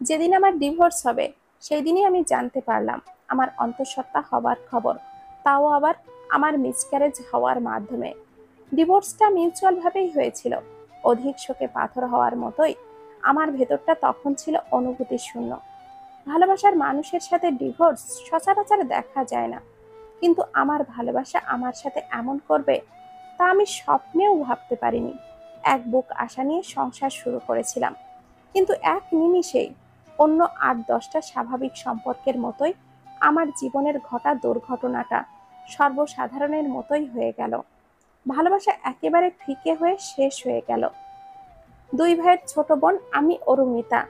যেদিন আমার ডিভোর্স হবে সেই দিনই আমি জানতে পারলাম আমার অন্তঃসত্ত্বা হবার খবর, তাও আবার আমার মিসক্যারেজ হওয়ার মাধ্যমে। ডিভোর্সটা মিউচুয়াল ভাবেই হয়েছিল। অধিক শোকে পাথর হওয়ার মতোই আমার ভেতরটা তখন ছিল অনুভূতি শূন্য। ভালোবাসার মানুষের সাথে ডিভোর্স সচরাচর দেখা যায় না, কিন্তু আমার ভালোবাসা আমার সাথে এমন করবে তা আমি স্বপ্নেও ভাবতে পারিনি। এক বুক আশা নিয়ে সংসার শুরু করেছিলাম, কিন্তু এক নিমিষেই অন্য ৮-১০টা স্বাভাবিক সম্পর্কের মতোই আমার জীবনের ঘটা দুর্ঘটনাটা সর্বসাধারণের মতোই হয়ে গেল। ভালোবাসা একেবারে ফিকে হয়ে শেষ হয়ে গেল। দুই ভাইয়ের ছোট বোন আমি অরুমিতা।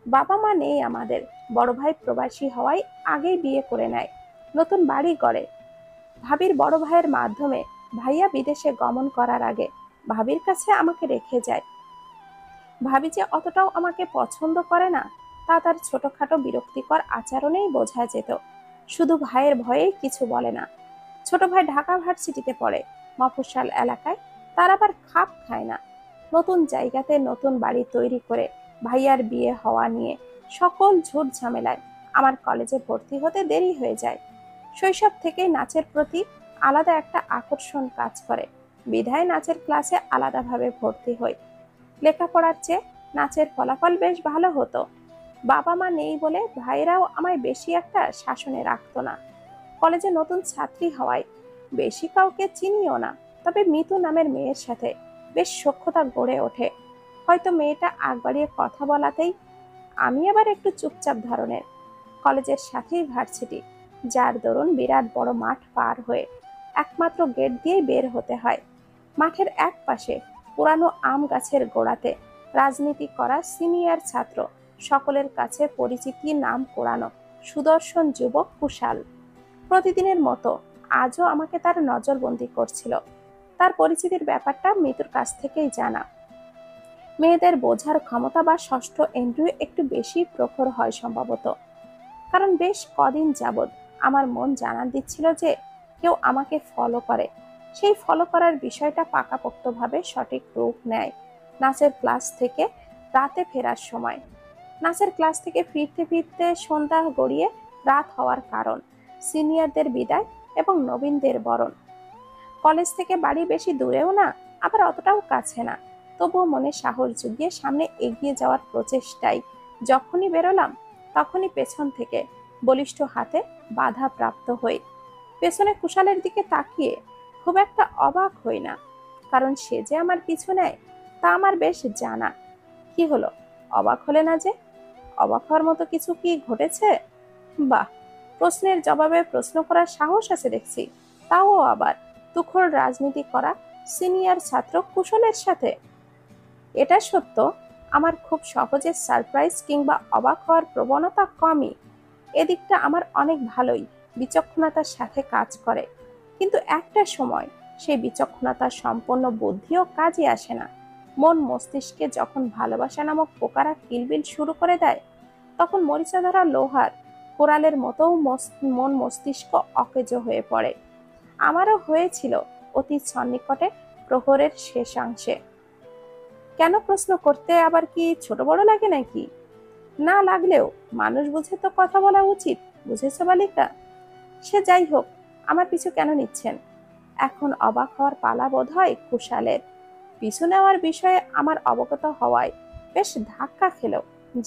বাবা মা নেই আমাদের। বড় ভাই প্রবাসী হওয়ায় আগেই বিয়ে করে নেয়, নতুন বাড়ি গড়ে। ভাবির বড় ভাইয়ের মাধ্যমে ভাইয়া বিদেশে গমন করার আগে ভাবির কাছে আমাকে রেখে যায়। ভাবি যে অতটাও আমাকে পছন্দ করে না তা তার ছোটখাটো বিরক্তিকর আচরণেই বোঝা যেত। শুধু ভাইয়ের ভয়েই কিছু বলে না। ছোট ভাই ঢাকা ভার্সিটিতে পড়ে, মফস্বল এলাকায়। তার আবার খাপ খায় না নতুন জায়গাতে নতুন বাড়ি তৈরি করে ভাইয়ার বিয়ে হওয়া নিয়ে সকল ঝুট ঝামেলায় আমার কলেজে ভর্তি হতে দেরি হয়ে যায়। শৈশব থেকেই নাচের প্রতি আলাদা একটা আকর্ষণ কাজ করে, বিধায় নাচের ক্লাসে আলাদাভাবে ভর্তি হই। লেখাপড়ার চেয়ে নাচের ফলাফল বেশ ভালো হতো। বাবা মা নেই বলে ভাইরাও আমায় বেশি একটা শাসনে রাখতো না। কলেজে নতুন ছাত্রী হওয়ায় বেশি কাউকে চিনিও না, তবে মিতু নামের মেয়ের সাথে বেশ সখ্যতা গড়ে ওঠে। হয়তো মেয়েটা আগ বাড়িয়ে কথা বলাতেই আমি আবার একটু চুপচাপ ধরনের। কলেজের সাথেই ভার্সিটি, যার দরুন বিরাট বড় মাঠ পার হয়ে একমাত্র গেট দিয়েই বের হতে হয়। মাঠের এক পাশে পুরানো আম গাছের গোড়াতে রাজনীতি করা সিনিয়র ছাত্র, সকলের কাছে পরিচিতি নাম কোড়ানো সুদর্শন যুবক কুশাল। প্রতিদিনের মতো আজও আমাকে তার নজরবন্দি করছিল। তার পরিচিতির ব্যাপারটা মৃত্যুর কাছ থেকেই জানা। মেয়েদের বোঝার ক্ষমতা বা ষষ্ঠ ইন্দ্রিয় একটু বেশি প্রখর হয় সম্ভবত, কারণ বেশ কদিন যাবৎ আমার মন জানান দিচ্ছিল যে কেউ আমাকে ফলো করে। সেই ফলো করার বিষয়টা পাকাপোক্তভাবে সঠিক রূপ নেয় নাচের ক্লাস থেকে রাতে ফেরার সময়। নাচের ক্লাস থেকে ফিরতে ফিরতে সন্ধ্যা গড়িয়ে রাত হওয়ার কারণ সিনিয়রদের বিদায় এবং নবীনদের বরণ। কলেজ থেকে বাড়ি বেশি দূরেও না, আবার অতটাও কাছে না। তবুও মনে সাহস জুগিয়ে সামনে এগিয়ে যাওয়ার প্রচেষ্টায় যখনই বেরোলাম তখনই পেছন থেকে বলিষ্ঠ হাতে বাধা প্রাপ্ত হই। পেছনে কুশালের দিকে তাকিয়ে খুব একটা অবাক হই না, কারণ সে যে আমার পিছু নেয় তা আমার বেশ জানা। কি হলো, অবাক হলে না যে? অবাক হওয়ার মতো কিছু কি ঘটেছে? বাহ, প্রশ্নের জবাবে প্রশ্ন করার সাহস আছে দেখছি, তাও আবার তুখোড় রাজনীতি করা সিনিয়র ছাত্র কুশলের সাথে। এটা সত্য, আমার খুব সহজে সারপ্রাইজ কিংবা অবাক হওয়ার প্রবণতা কমই। এদিকটা আমার অনেক ভালোই বিচক্ষণতার সাথে কাজ করে, কিন্তু একটা সময় সেই বিচক্ষণতার সম্পন্ন বুদ্ধিও কাজে আসে না। মন মস্তিষ্কে যখন ভালোবাসা নামক পোকারা কিলবিল শুরু করে দেয়, তখন মরিচা ধরা লোহার কোরালের মতোও মন মস্তিষ্ক অকেজো হয়ে পড়ে। আমারও হয়েছিল অতি সন্নিকটে প্রহরের শেষাংশে। কেন প্রশ্ন করতে আবার কি ছোট বড় লাগে নাকি? না লাগলেও মানুষ বুঝে তো কথা বলা উচিত, বুঝেছো বালিকা? সে যাই হোক, আমার পিছু কেন নিচ্ছেন? এখন অবাক হওয়ার পালা বোধ হয় কুশালের। পিছু নেওয়ার বিষয়ে আমার অবগত হওয়ায় বেশ ধাক্কা খেল,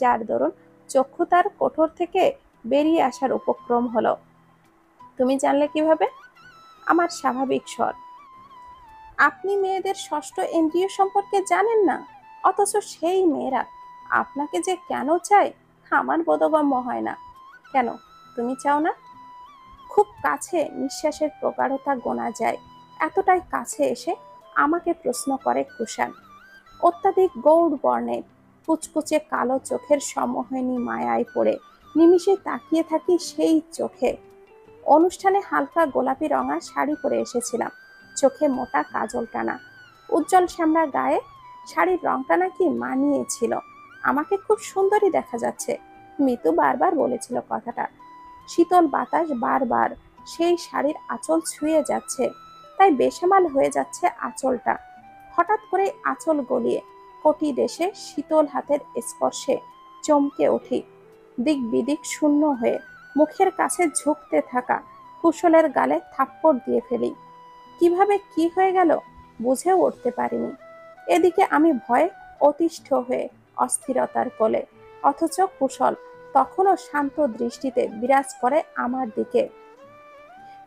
যার দরুন চক্ষু তার কোঠর থেকে বেরিয়ে আসার উপক্রম হলো। তুমি জানলে কিভাবে? আমার স্বাভাবিক স্বর। আপনি মেয়েদের ষষ্ঠ ইন্দ্রিয় সম্পর্কে জানেন না, অথচ সেই মেয়েরা আপনাকে যে কেন চায় আমার বোধগম্য হয় না। কেন, তুমি চাও না? খুব কাছে নিঃশ্বাসের প্রগাঢ়তা গোনা যায়, এতটাই কাছে এসে আমাকে প্রশ্ন করে কুষাণ। অত্যাধিক গৌড় বর্ণের কুচকুচে কালো চোখের সম্মোহিনী মায়ায় পড়ে নিমিষে তাকিয়ে থাকি সেই চোখে। অনুষ্ঠানে হালকা গোলাপি রঙা শাড়ি পরে এসেছিলাম, চোখে মোটা কাজল টানা, উজ্জ্বল শ্যামলা গায়ে শাড়ির রংটা নাকি মানিয়েছিল। আমাকে খুব সুন্দরী দেখা যাচ্ছে, মিতু বারবার বলেছিল কথাটা। শীতল বাতাস বারবার সেই শাড়ির আঁচল ছুঁয়ে যাচ্ছে, তাই বেসামাল হয়ে যাচ্ছে আঁচলটা। হঠাৎ করে আঁচল গলিয়ে কটি দেশে শীতল হাতের স্পর্শে চমকে উঠি। দিক বিদিক শূন্য হয়ে মুখের কাছে ঝুঁকতে থাকা কুশলের গালে থাপ্পড় দিয়ে ফেলি। কিভাবে কি হয়ে গেল বুঝেও উঠতে পারিনি। এদিকে আমি ভয়ে অতিষ্ঠ হয়ে অস্থিরতার কোলে, অথচ কুশল তখনও শান্ত দৃষ্টিতে বিরাজ করে আমার দিকে।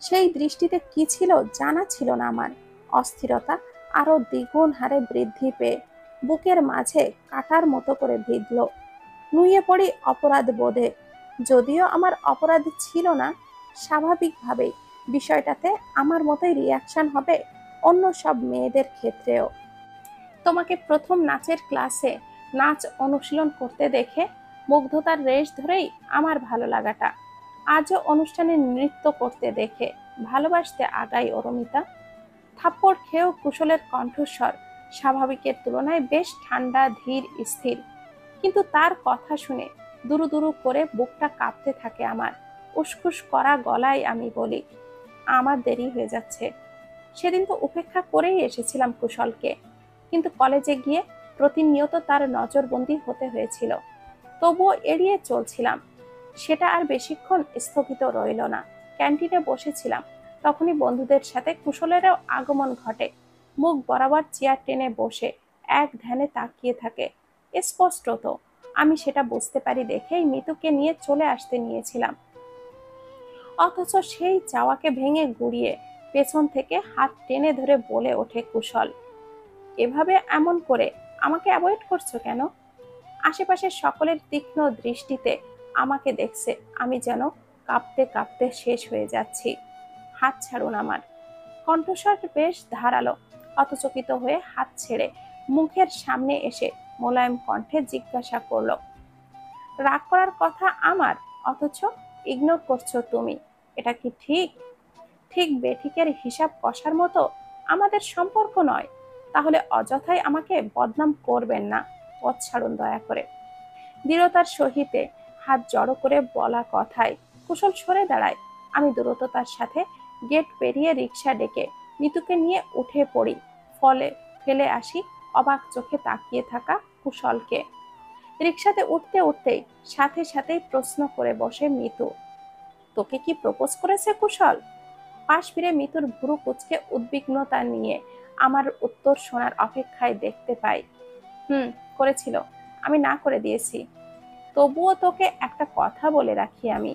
সেই দৃষ্টিতে কি ছিল জানা ছিল না আমার। অস্থিরতা আরো দ্বিগুণ হারে বৃদ্ধি পেয়ে বুকের মাঝে কাটার মতো করে বিঁধল। নুয়ে পড়ি অপরাধ বোধে। যদিও আমার অপরাধ ছিল না, স্বাভাবিকভাবেই বিষয়টাতে আমার মতোই রিয়াকশন হবে অন্য সব মেয়েদের ক্ষেত্রেও। তোমাকে প্রথম নাচের ক্লাসে নাচ অনুশীলন করতে দেখে মুগ্ধতার রেশ ধরেই আমার ভালো লাগাটা। আজও অনুষ্ঠানে নৃত্য করতে দেখে ভালোবাসতে আগাই অরমিতা। থাপ্পড় খেয়েও কুশলের কণ্ঠস্বর স্বাভাবিকের তুলনায় বেশ ঠান্ডা, ধীর, স্থির। কিন্তু তার কথা শুনে দুরু দুরু করে বুকটা কাঁপতে থাকে আমার। উসখুস করা গলায় আমি বলি, আমার দেরি হয়ে যাচ্ছে। সেদিন তো উপেক্ষা করেই এসেছিলাম কুশলকে, কিন্তু কলেজে গিয়ে প্রতিনিয়ত তার নজরবন্দি হতে হয়েছিল। তবুও এড়িয়ে চলছিলাম। সেটা আর বেশিক্ষণ স্থগিত রইল না। ক্যান্টিনে বসেছিলাম, তখনই বন্ধুদের সাথে কুশলেরও আগমন ঘটে। মুখ বরাবর চেয়ার টেনে বসে এক ধ্যানে তাকিয়ে থাকে। স্পষ্টত আমি সেটা বুঝতে পারি দেখেই মিতুকে নিয়ে চলে আসতে নিয়েছিলাম। অথচ সেই চাওয়াকে ভেঙে গুড়িয়ে পেছন থেকে হাত টেনে ধরে বলে ওঠে কুশল, এভাবে এমন করে আমাকে অ্যাভয়েড করছো কেন? আশেপাশের সকলের তীক্ষ্ণ দৃষ্টিতে আমাকে দেখছে। আমি যেন কাঁপতে কাঁপতে শেষ হয়ে যাচ্ছি। হাত ছাড়ুন আমার। কণ্ঠস্বর বেশ ধারালো। হতচকিত হয়ে হাত ছেড়ে মুখের সামনে এসে মোলায়েম কণ্ঠে জিজ্ঞাসা করলো, রাগ করার কথা আমার, অথচ ইগনোর করছো তুমি। এটা কি ঠিক? ঠিক বেঠিকের হিসাব কষার মতো আমাদের সম্পর্ক নয়। তাহলে অযথাই আমাকে বদনাম করবেন না। পথ ছাড়ুন দয়া করে। দৃঢ়তার সহিতে হাত জড়ো করে বলা কথায় কুশল সরে দাঁড়ায়। আমি দ্রুততার সাথে গেট পেরিয়ে রিক্সা ডেকে মিতুকে নিয়ে উঠে পড়ি। ফলে ফেলে আসি অবাক চোখে তাকিয়ে থাকা কুশলকে। রিক্সাতে উঠতে উঠতেই সাথে সাথেই প্রশ্ন করে বসে মিতু, তোকে কি প্রপোজ করেছে কুশল? পাশ ফিরে মিতুর ভুরু কুঁচকে উদ্বিগ্নতা নিয়ে আমার উত্তর শোনার অপেক্ষায় দেখতে পাই। করেছিল, আমি না করে দিয়েছি। তবুও তোকে একটা কথা বলে রাখি, আমি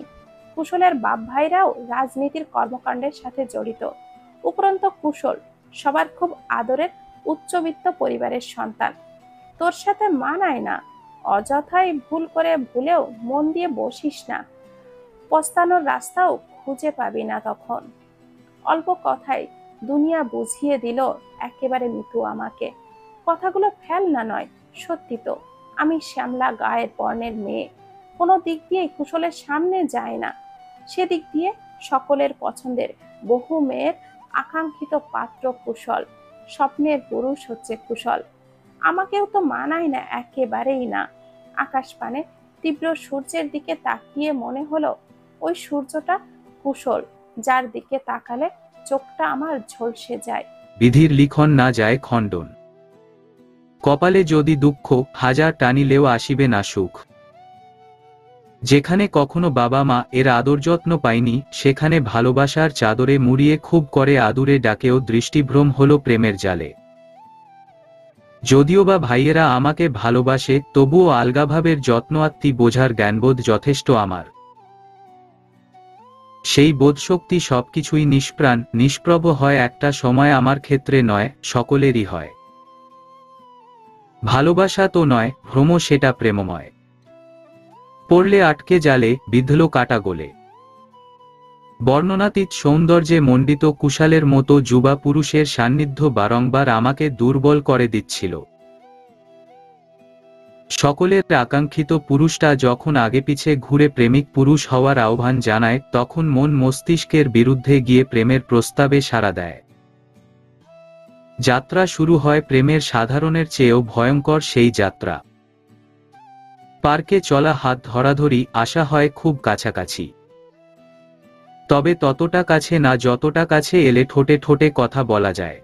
কুশলের বাপ ভাইরাও রাজনীতির কর্মকাণ্ডের সাথে জড়িত। উপরন্তু কুশল সবার খুব আদরের উচ্চবিত্ত পরিবারের সন্তান। তোর সাথে মানায় না। অযথাই ভুল করে ভুলেও মন দিয়ে বসিস না। পস্তানোর রাস্তাও খুঁজে পাবি না তখন। অল্প কথায় দুনিয়া বুঝিয়ে দিল একেবারে মিতু আমাকে। কথাগুলো ফেলনা নয়, সত্যি তো। আমি শ্যামলা গায়ের বর্ণের মেয়ে, কোনো দিক দিয়ে কুশলের সামনে যায় না। সেদিক দিয়ে সকলের পছন্দের বহু মেয়ের আকাঙ্ক্ষিত পাত্র কুশল। স্বপ্নের পুরুষ হচ্ছে কুশল। আমাকেও তো মানায় না, একেবারেই না। আকাশ পানে তীব্র সূর্যের দিকে তাকিয়ে মনে হলো ওই সূর্যটা কুশল, যার দিকে তাকালে চোখটা আমার ঝলসে যায়। বিধির লিখন না যায় খণ্ডন। কপালে যদি দুঃখ হাজার টানিলেও আসিবে না সুখ। যেখানে কখনো বাবা মা এর আদর যত্ন পাইনি, সেখানে ভালোবাসার চাদরে মুড়িয়ে খুব করে আদুরে ডাকেও দৃষ্টিভ্রম হলো প্রেমের জালে। যদিও বা ভাইয়েরা আমাকে ভালোবাসে, তবুও আলগাভাবের যত্ন আত্মি বোঝার জ্ঞানবোধ যথেষ্ট আমার। সেই বোধশক্তি সবকিছুই নিষ্প্রাণ নিষ্প্রভ হয় একটা সময়, আমার ক্ষেত্রে নয়, সকলেরই হয়। ভালোবাসা তো নয় ভ্রম, সেটা প্রেমময়। পড়লে আটকে জালে, বিঁধল কাটা গোলে। বর্ণনাতীত সৌন্দর্যে মণ্ডিত কুশালের মতো যুবা পুরুষের সান্নিধ্য বারংবার আমাকে দুর্বল করে দিচ্ছিল। সকলের আকাঙ্ক্ষিত পুরুষটা যখন আগে পিছে ঘুরে প্রেমিক পুরুষ হওয়ার আহ্বান জানায়, তখন মন মস্তিষ্কের বিরুদ্ধে গিয়ে প্রেমের প্রস্তাবে সাড়া দেয়। যাত্রা শুরু হয় প্রেমের সাধারণের চেয়েও ভয়ঙ্কর সেই যাত্রা। পার্কে চলা, হাত ধরাধরি, আসা হয় খুব কাছাকাছি। তবে ততটা কাছে না যতটা কাছে এলে ঠোঁটে ঠোঁটে কথা বলা যায়।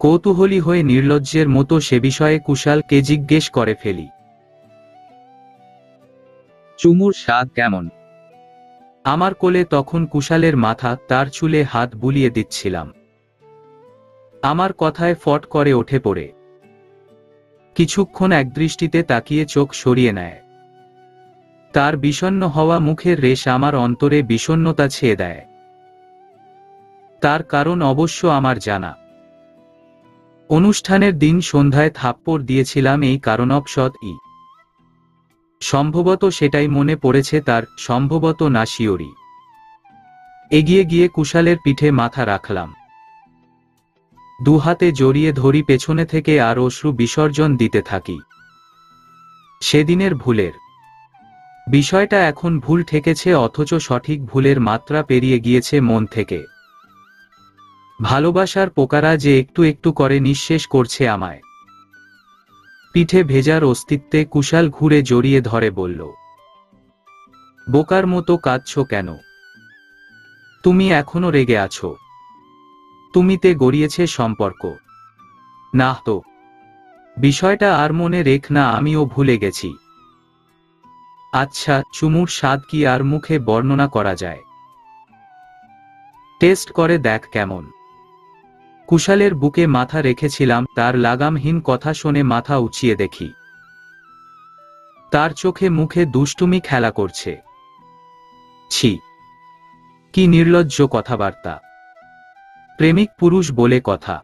কৌতূহলী হয়ে নির্লজ্জের মতো সে বিষয়ে কুশালকে জিজ্ঞেস করে ফেলি। চুমুর স্বাদ কেমন? আমার কোলে তখন কুশালের মাথা, তার চুলে হাত বুলিয়ে দিচ্ছিলাম। আমার কথায় ফট করে ওঠে পড়ে। কিছুক্ষণ একদৃষ্টিতে তাকিয়ে চোখ সরিয়ে নেয়। তার বিষণ্ণ হওয়া মুখের রেশ আমার অন্তরে বিষণ্ণতা ছেয়ে দেয়। তার কারণ অবশ্য আমার জানা। অনুষ্ঠানের দিন সন্ধ্যায় থাপ্পড় দিয়েছিলাম এই কারণবশত। সম্ভবত সেটাই মনে পড়েছে তার, সম্ভবত না শিওরি। এগিয়ে গিয়ে কুশালের পিঠে মাথা রাখলাম। দুহাতে জড়িয়ে ধরি পেছনে থেকে আর অশ্রু বিসর্জন দিতে থাকি। সেদিনের ভুলের বিষয়টা এখন ভুল ঠেকেছে, অথচ সঠিক ভুলের মাত্রা পেরিয়ে গিয়েছে মন থেকে। ভালোবাসার পোকারা যে একটু একটু করে নিঃশেষ করছে আমায়। পিঠে ভেজার অস্তিত্বে কুশাল ঘুরে জড়িয়ে ধরে বলল, বোকার মতো কাঁদছো কেন? তুমি এখনো রেগে আছো? তুমিতে গড়িয়েছে সম্পর্ক। না তো, বিষয়টা আর মনে রেখ না, আমিও ভুলে গেছি। আচ্ছা, চুমুর স্বাদ কি আর মুখে বর্ণনা করা যায়? টেস্ট করে দেখ কেমন। কুশালের বুকে মাথা রেখেছিলাম, তার লাগামহীন কথা শুনে মাথা উঁচিয়ে দেখি তার চোখে মুখে দুষ্টুমি খেলা করছে। ছি, কি নির্লজ্জ কথাবার্তা! প্রেমিক পুরুষ বলে কথা।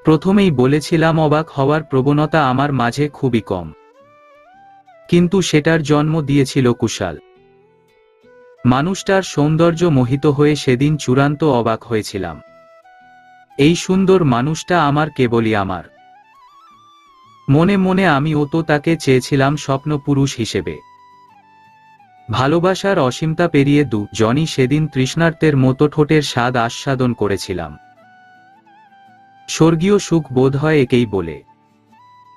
প্রথমেই বলেছিলাম অবাক হওয়ার প্রবণতা আমার মাঝে খুবই কম, কিন্তু সেটার জন্ম দিয়েছিল কুশাল। মানুষটার সৌন্দর্য মোহিত হয়ে সেদিন চূড়ান্ত অবাক হয়েছিলাম। এই সুন্দর মানুষটা আমার, কেবলই আমার। মনে মনে আমিও তো তাকে চেয়েছিলাম স্বপ্ন পুরুষ হিসেবে। ভালোবাসার অসীমতা পেরিয়ে জনই সেদিন তৃষ্ণার্তের মতো ঠোঁটের স্বাদ আস্বাদন করেছিলাম। স্বর্গীয় সুখ বোধ হয় একেই বলে।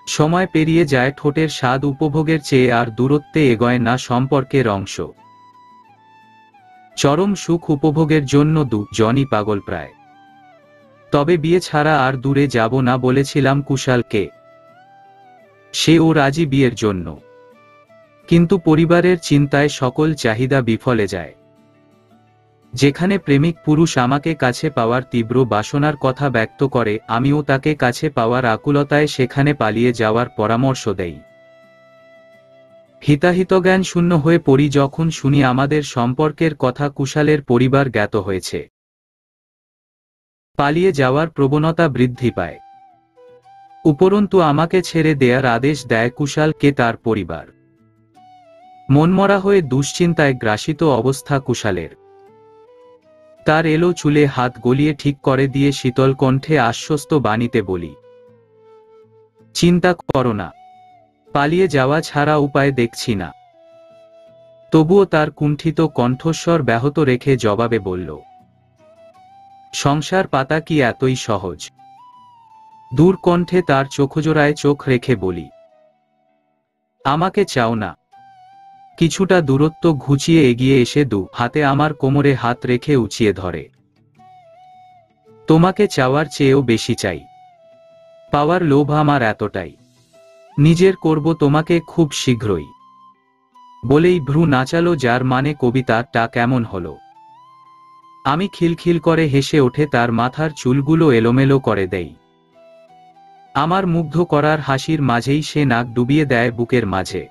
সময় পেরিয়ে যায়, ঠোঁটের স্বাদ উপভোগের চেয়ে আর দূরত্বে এগোয় না সম্পর্কের অংশ। চরম সুখ উপভোগের জন্য জনই পাগল প্রায়। তবে বিয়ে ছাড়া আর দূরে যাব না বলেছিলাম কুশালকে। সেও রাজি বিয়ের জন্য, কিন্তু পরিবারের চিন্তায় সকল চাহিদা বিফলে যায়। যেখানে প্রেমিক পুরুষ আমাকে কাছে পাওয়ার তীব্র বাসনার কথা ব্যক্ত করে, আমিও তাকে কাছে পাওয়ার আকুলতায় সেখানে পালিয়ে যাওয়ার পরামর্শ দেই। হিতাহিতজ্ঞান শূন্য হয়ে পড়ি যখন শুনি আমাদের সম্পর্কের কথা কুশালের পরিবার জ্ঞাত হয়েছে। পালিয়ে যাওয়ার প্রবণতা বৃদ্ধি পায়। উপরন্তু আমাকে ছেড়ে দেয়ার আদেশ দেয় কুশালকে তার পরিবার। মনমরা হয়ে দুশ্চিন্তায় গ্রাসিত অবস্থা কুশালের। তার এলো চুলে হাত গলিয়ে ঠিক করে দিয়ে শীতল কণ্ঠে আশ্বস্ত বাণীতে বলি, চিন্তা করো না, পালিয়ে যাওয়া ছাড়া উপায় দেখছি না। তবুও তার কুণ্ঠিত কণ্ঠস্বর ব্যাহত রেখে জবাবে বলল, সংসার পাতা কি এতই সহজ? দূর কণ্ঠে তার চোখজোড়ায় চোখ রেখে বলি, আমাকে চাও না? কিছুটা দূরত্ব ঘুচিয়ে এগিয়ে এসে হাতে আমার কোমরে হাত রেখে উঁচিয়ে ধরে, তোমাকে চাওয়ার চেয়েও বেশি চাই। পাওয়ার লোভ আমার এতটাই, নিজের করব তোমাকে খুব শীঘ্রই। বলেই ভ্রু নাচালো, যার মানে কবিতাটা কেমন হলো। আমি খিলখিল করে হেসে ওঠে তার মাথার চুলগুলো এলোমেলো করে দেই। আমার মুগ্ধ করার হাসির মাঝেই সে নাক ডুবিয়ে দেয় বুকের মাঝে।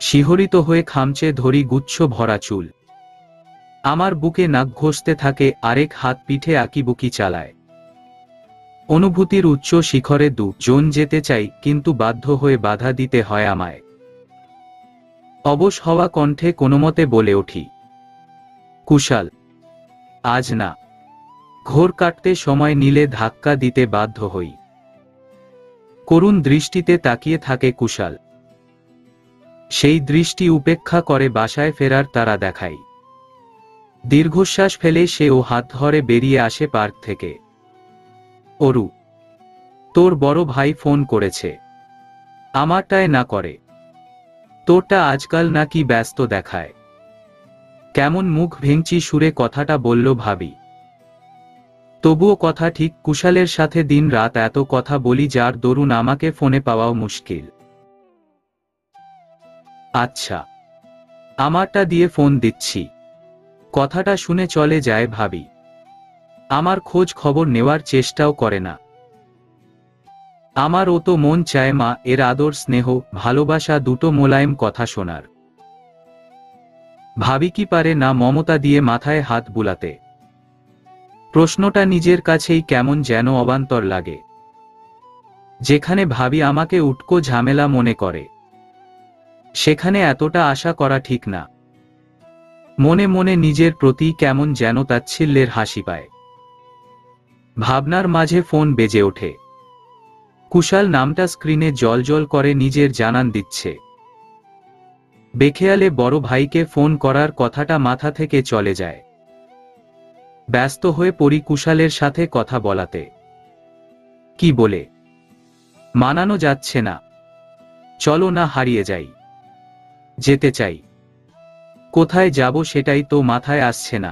শিহরিত হয়ে খামচে ধরি গুচ্ছ ভরা চুল। আমার বুকে নাক ঘষতে থাকে, আরেক হাত পিঠে আঁকিবুকি চালায়। অনুভূতির উচ্চ শিখরে জন যেতে চাই, কিন্তু বাধ্য হয়ে বাধা দিতে হয় আমায়। অবশ হওয়া কণ্ঠে কোনোমতে বলে উঠি, কুশাল, আজ না। ঘোর কাটতে সময় নিলে ধাক্কা দিতে বাধ্য হই। করুণ দৃষ্টিতে তাকিয়ে থাকে কুশাল। সেই দৃষ্টি উপেক্ষা করে বাসায় ফেরার তারা দেখাই। দীর্ঘশ্বাস ফেলে সেও হাত ধরে বেরিয়ে আসে পার্ক থেকে। অরু, তোর বড় ভাই ফোন করেছে। আমারটায় না করে, তোরটা আজকাল নাকি ব্যস্ত দেখায়। কেমন মুখ ভেঙচি সুরে কথাটা বলল ভাবি। তবুও কথা ঠিক, কুশালের সাথে দিন রাত এত কথা বলি যার দরুন আমাকে ফোনে পাওয়াও মুশকিল। আচ্ছা, আমারটা দিয়ে ফোন দিচ্ছি। কথাটা শুনে চলে যায় ভাবি। আমার খোঁজ খবর নেওয়ার চেষ্টাও করে না। আমার ও তো মন চায় মা এর আদর স্নেহ ভালোবাসা দুটো মোলায়েম কথা শোনার। ভাবি কি পারে না মমতা দিয়ে মাথায় হাত বুলাতে? প্রশ্নটা নিজের কাছেই কেমন যেন অবান্তর লাগে। যেখানে ভাবি আমাকে উটকো ঝামেলা মনে করে, সেখানে এতটা আশা করা ঠিক না। মনে মনে নিজের প্রতি কেমন যেন তাচ্ছিল্যের হাসি পায়। ভাবনার মাঝে ফোন বেজে ওঠে। কুশাল নামটা স্ক্রিনে জ্বলজ্বল করে নিজের জানান দিচ্ছে। বেখেয়ালে বড় ভাইকে ফোন করার কথাটা মাথা থেকে চলে যায়। ব্যস্ত হয়ে পড়ি কুশালের সাথে কথা বলাতে। কি বলে? মানানো যাচ্ছে না। চলো না হারিয়ে যাই। যেতে চাই। কোথায় যাব সেটাই তো মাথায় আসছে না।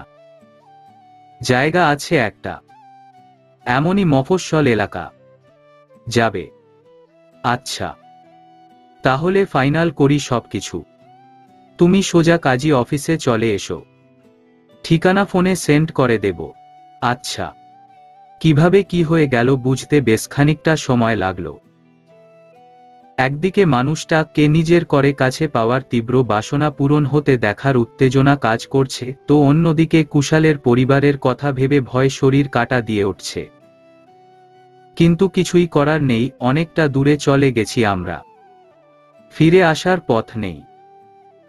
জায়গা আছে একটা, এমনই মফস্বল এলাকা। যাবে? আচ্ছা, তাহলে ফাইনাল করি সবকিছু। তুমি সোজা কাজী অফিসে চলে এসো। ঠিকানা ফোনে সেন্ড করে দেব। আচ্ছা। কিভাবে কি হয়ে গেল বুঝতে বেশ খানিকটা সময় লাগলো। একদিকে মানুষটাকে নিজের করে কাছে পাওয়ার তীব্র বাসনা পূরণ হতে দেখার উত্তেজনা কাজ করছে, তো অন্যদিকে কুশালের পরিবারের কথা ভেবে ভয় শরীর কাটা দিয়ে উঠছে। কিন্তু কিছুই করার নেই, অনেকটা দূরে চলে গেছি আমরা। ফিরে আসার পথ নেই।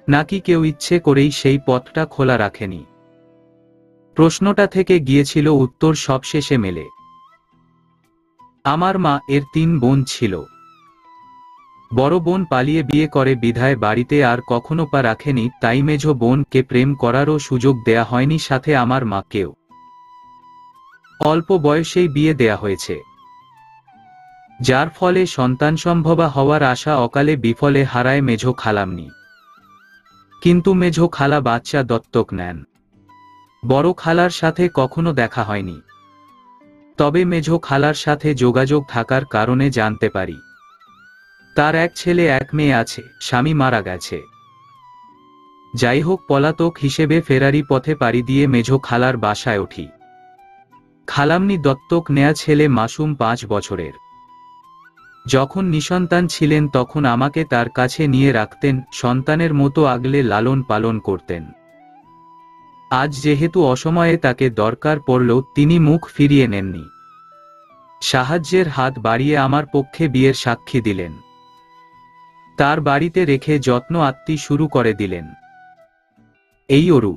নাকি কেউ ইচ্ছে করেই সেই পথটা খোলা রাখেনি? প্রশ্নটা থেকে গিয়েছিল উত্তর সবশেষে মেলে। আমার মা এর 3 বোন ছিল। বড় বোন পালিয়ে বিয়ে করে বিধায় বাড়িতে আর কখনো পা রাখেনি, তাই মেঝো বোনকে প্রেম করারও সুযোগ দেয়া হয়নি, সাথে আমার মাকেও অল্প বয়সেই বিয়ে দেয়া হয়েছে, যার ফলে সন্তানসম্ভবা হওয়ার আশা অকালে বিফলে হারায় মেঝো খালামণি। কিন্তু মেঝো খালা বাচ্চা দত্তক নেন। বড় খালার সাথে কখনো দেখা হয়নি, তবে মেঝো খালার সাথে যোগাযোগ থাকার কারণে জানতে পারি তার এক ছেলে এক মেয়ে আছে, স্বামী মারা গেছে। যাই হোক, পলাতক হিসেবে ফেরারি পথে পাড়ি দিয়ে মেঝো খালার বাসায় উঠি। খালামনি দত্তক নেয়া ছেলে মাসুম 5 বছরের। যখন নিঃসন্তান ছিলেন তখন আমাকে তার কাছে নিয়ে রাখতেন, সন্তানের মতো আগলে লালন পালন করতেন। আজ যেহেতু অসময়ে তাকে দরকার পড়ল, তিনি মুখ ফিরিয়ে নেননি। সাহায্যের হাত বাড়িয়ে আমার পক্ষে বিয়ের সাক্ষী দিলেন। তার বাড়িতে রেখে যত্ন আত্মি শুরু করে দিলেন। এই অরু,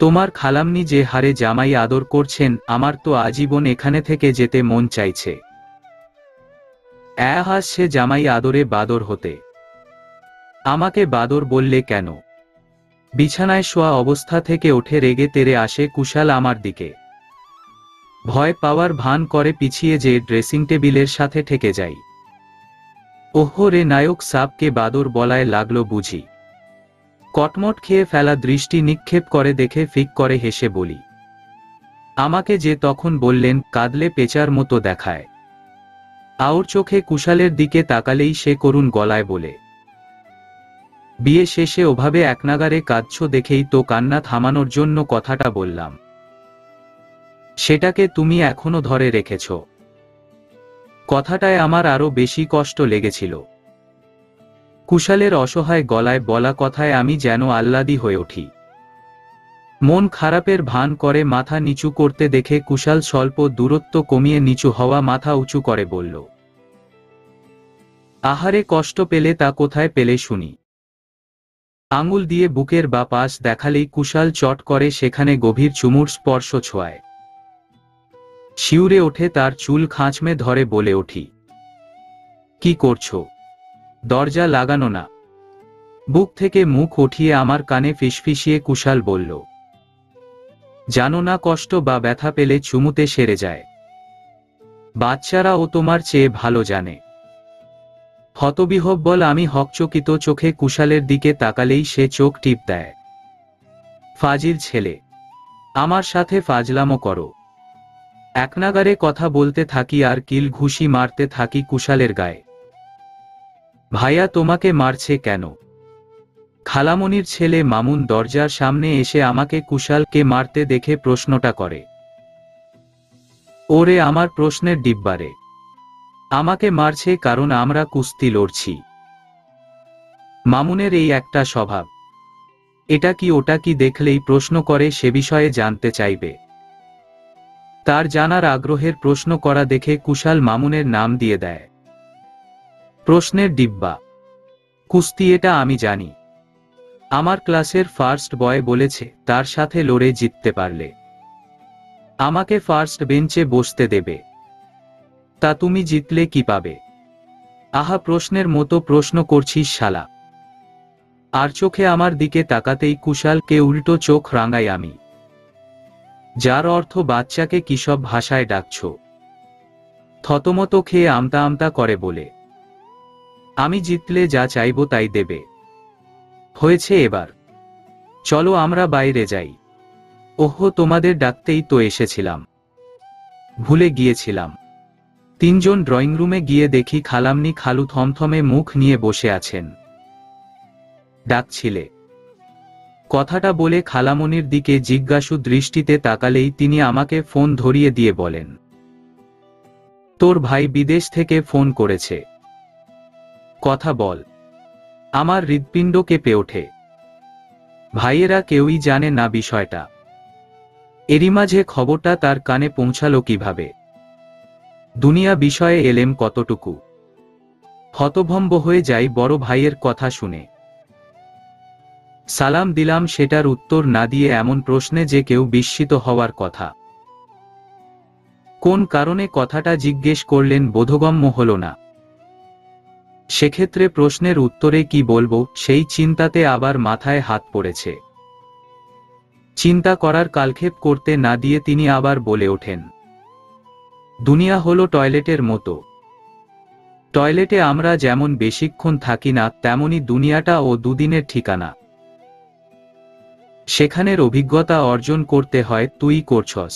তোমার খালামনি যে হারে জামাই আদর করছেন, আমার তো আজীবন এখানে থেকে যেতে মন চাইছে। হাসছে জামাই আদরে বাদর হতে। আমাকে বাদর বললে কেন? বিছানায় শোয়া অবস্থা থেকে উঠে রেগে তেরে আসে কুশাল আমার দিকে। ভয় পাওয়ার ভান করে পিছিয়ে যে ড্রেসিং টেবিলের সাথে ঠেকে যাই। ওহো রে, নায়ক সাবকে বাদর বলায় লাগলো বুঝি। কটমট খেয়ে ফেলা দৃষ্টি নিক্ষেপ করে দেখে ফিক করে হেসে বলি, আমাকে যে তখন বললেন কাঁদলে পেঁচার মতো দেখায়। আওর চোখে কুশালের দিকে তাকালেই সে করুণ গলায় বলে, বিয়ে শেষে ওভাবে একনাগারে কাঁদছ দেখেই তো কান্না থামানোর জন্য কথাটা বললাম। সেটাকে তুমি এখনো ধরে রেখেছ। কথাটায় আমার আরো বেশি কষ্ট লেগেছিল। কুশালের অসহায় গলায় বলা কথায় আমি যেন আহ্লাদী হয়ে উঠি। মন খারাপের ভান করে মাথা নিচু করতে দেখে কুশাল স্বল্প দূরত্ব কমিয়ে নিচু হওয়া মাথা উঁচু করে বলল, আহারে, কষ্ট পেলে তা কোথায় পেলে শুনি? আঙুল দিয়ে বুকের বা পাশ দেখালেই কুশাল চট করে সেখানে গভীর চুমুর স্পর্শ ছোঁয়ায়। শিউরে ওঠে তার চুল খাঁচমে ধরে বলে উঠি, কি করছো? দরজা লাগানো না? বুক থেকে মুখ উঠিয়ে আমার কানে ফিসফিসিয়ে কুশাল বলল, জানো না কষ্ট বা ব্যথা পেলে চুমুতে সেরে যায়। বাচ্চারা ও তোমার চেয়ে ভালো জানে। হতবিহ্বল আমি হকচকিত চোখে কুশালের দিকে তাকালেই সে চোখ টিপ দেয়। ফাজিল ছেলে, আমার সাথে ফাজলামো করো। একনাগারে কথা বলতে থাকি আর কিল ঘুষি মারতে থাকি কুশালের গায়ে। ভাইয়া তোমাকে মারছে কেন? খালামণির ছেলে মামুন দরজার সামনে এসে আমাকে কুশালকে মারতে দেখে প্রশ্নটা করে, ওরে আমার প্রশ্নের ডিব্বারে, আমাকে মারছে কারণ আমরা কুস্তি লড়ছি। মামুনের এই একটা স্বভাব, এটা কি ওটা কি দেখলেই প্রশ্ন করে, সে বিষয়ে জানতে চাইবে। তার জানার আগ্রহের প্রশ্ন করা দেখে কুশাল মামুনের নাম দিয়ে দেয়। প্রশ্নের ডিব্বা, কুস্তি এটা আমি জানি, আমার ক্লাসের ফার্স্ট বয় বলেছে তার সাথে লড়ে জিততে পারলে আমাকে ফার্স্ট বেঞ্চে বসতে দেবে। তা তুমি জিতলে কি পাবে? আহা, প্রশ্নের মতো প্রশ্ন করছিস শালা। আর চোখে আমার দিকে তাকাতেই কুশালকে উল্টো চোখ রাঙাই আমি, যার অর্থ বাচ্চাকে কিসব ভাষায় ডাকছ? থতমত খেয়ে আমতা আমতা করে বলে, আমি জিতলে যা চাইব তাই দেবে। হয়েছে এবার, চলো আমরা বাইরে যাই। ওহো, তোমাদের ডাকতেই তো এসেছিলাম, ভুলে গিয়েছিলাম। তিনজন ড্রয়িং রুমে গিয়ে দেখি খালামণি খালু থমথমে মুখ নিয়ে বসে আছেন। ডাকছিলে? কথাটা বলে খালামণির দিকে জিজ্ঞাসু দৃষ্টিতে তাকালেই তিনি আমাকে ফোন ধরিয়ে দিয়ে বলেন, তোর ভাই বিদেশ থেকে ফোন করেছে, কথা বল। আমার হৃৎপিণ্ড কেঁপে ওঠে। ভাইয়েরা কেউই জানে না বিষয়টা। এরই মাঝে খবরটা তার কানে পৌঁছালো কিভাবে? দুনিয়া বিষয়ে এলেম কতটুকু? হতভম্ব হয়ে যাই বড় ভাইয়ের কথা শুনে। সালাম দিলাম, সেটার উত্তর না দিয়ে এমন প্রশ্নে যে কেউ বিস্মিত হওয়ার কথা। কোন কারণে কথাটা জিজ্ঞেস করলেন বোধগম্য হল না। সেক্ষেত্রে প্রশ্নের উত্তরে কি বলবো সেই চিন্তাতে আবার মাথায় হাত পড়েছে। চিন্তা করার কালক্ষেপ করতে না দিয়ে তিনি আবার বলে ওঠেন, দুনিয়া হলো টয়লেটের মতো। টয়লেটে আমরা যেমন বেশিক্ষণ থাকি না, তেমনি দুনিয়াটা ও দুদিনের ঠিকানা। সেখানের অভিজ্ঞতা অর্জন করতে হয়, তুই করছস।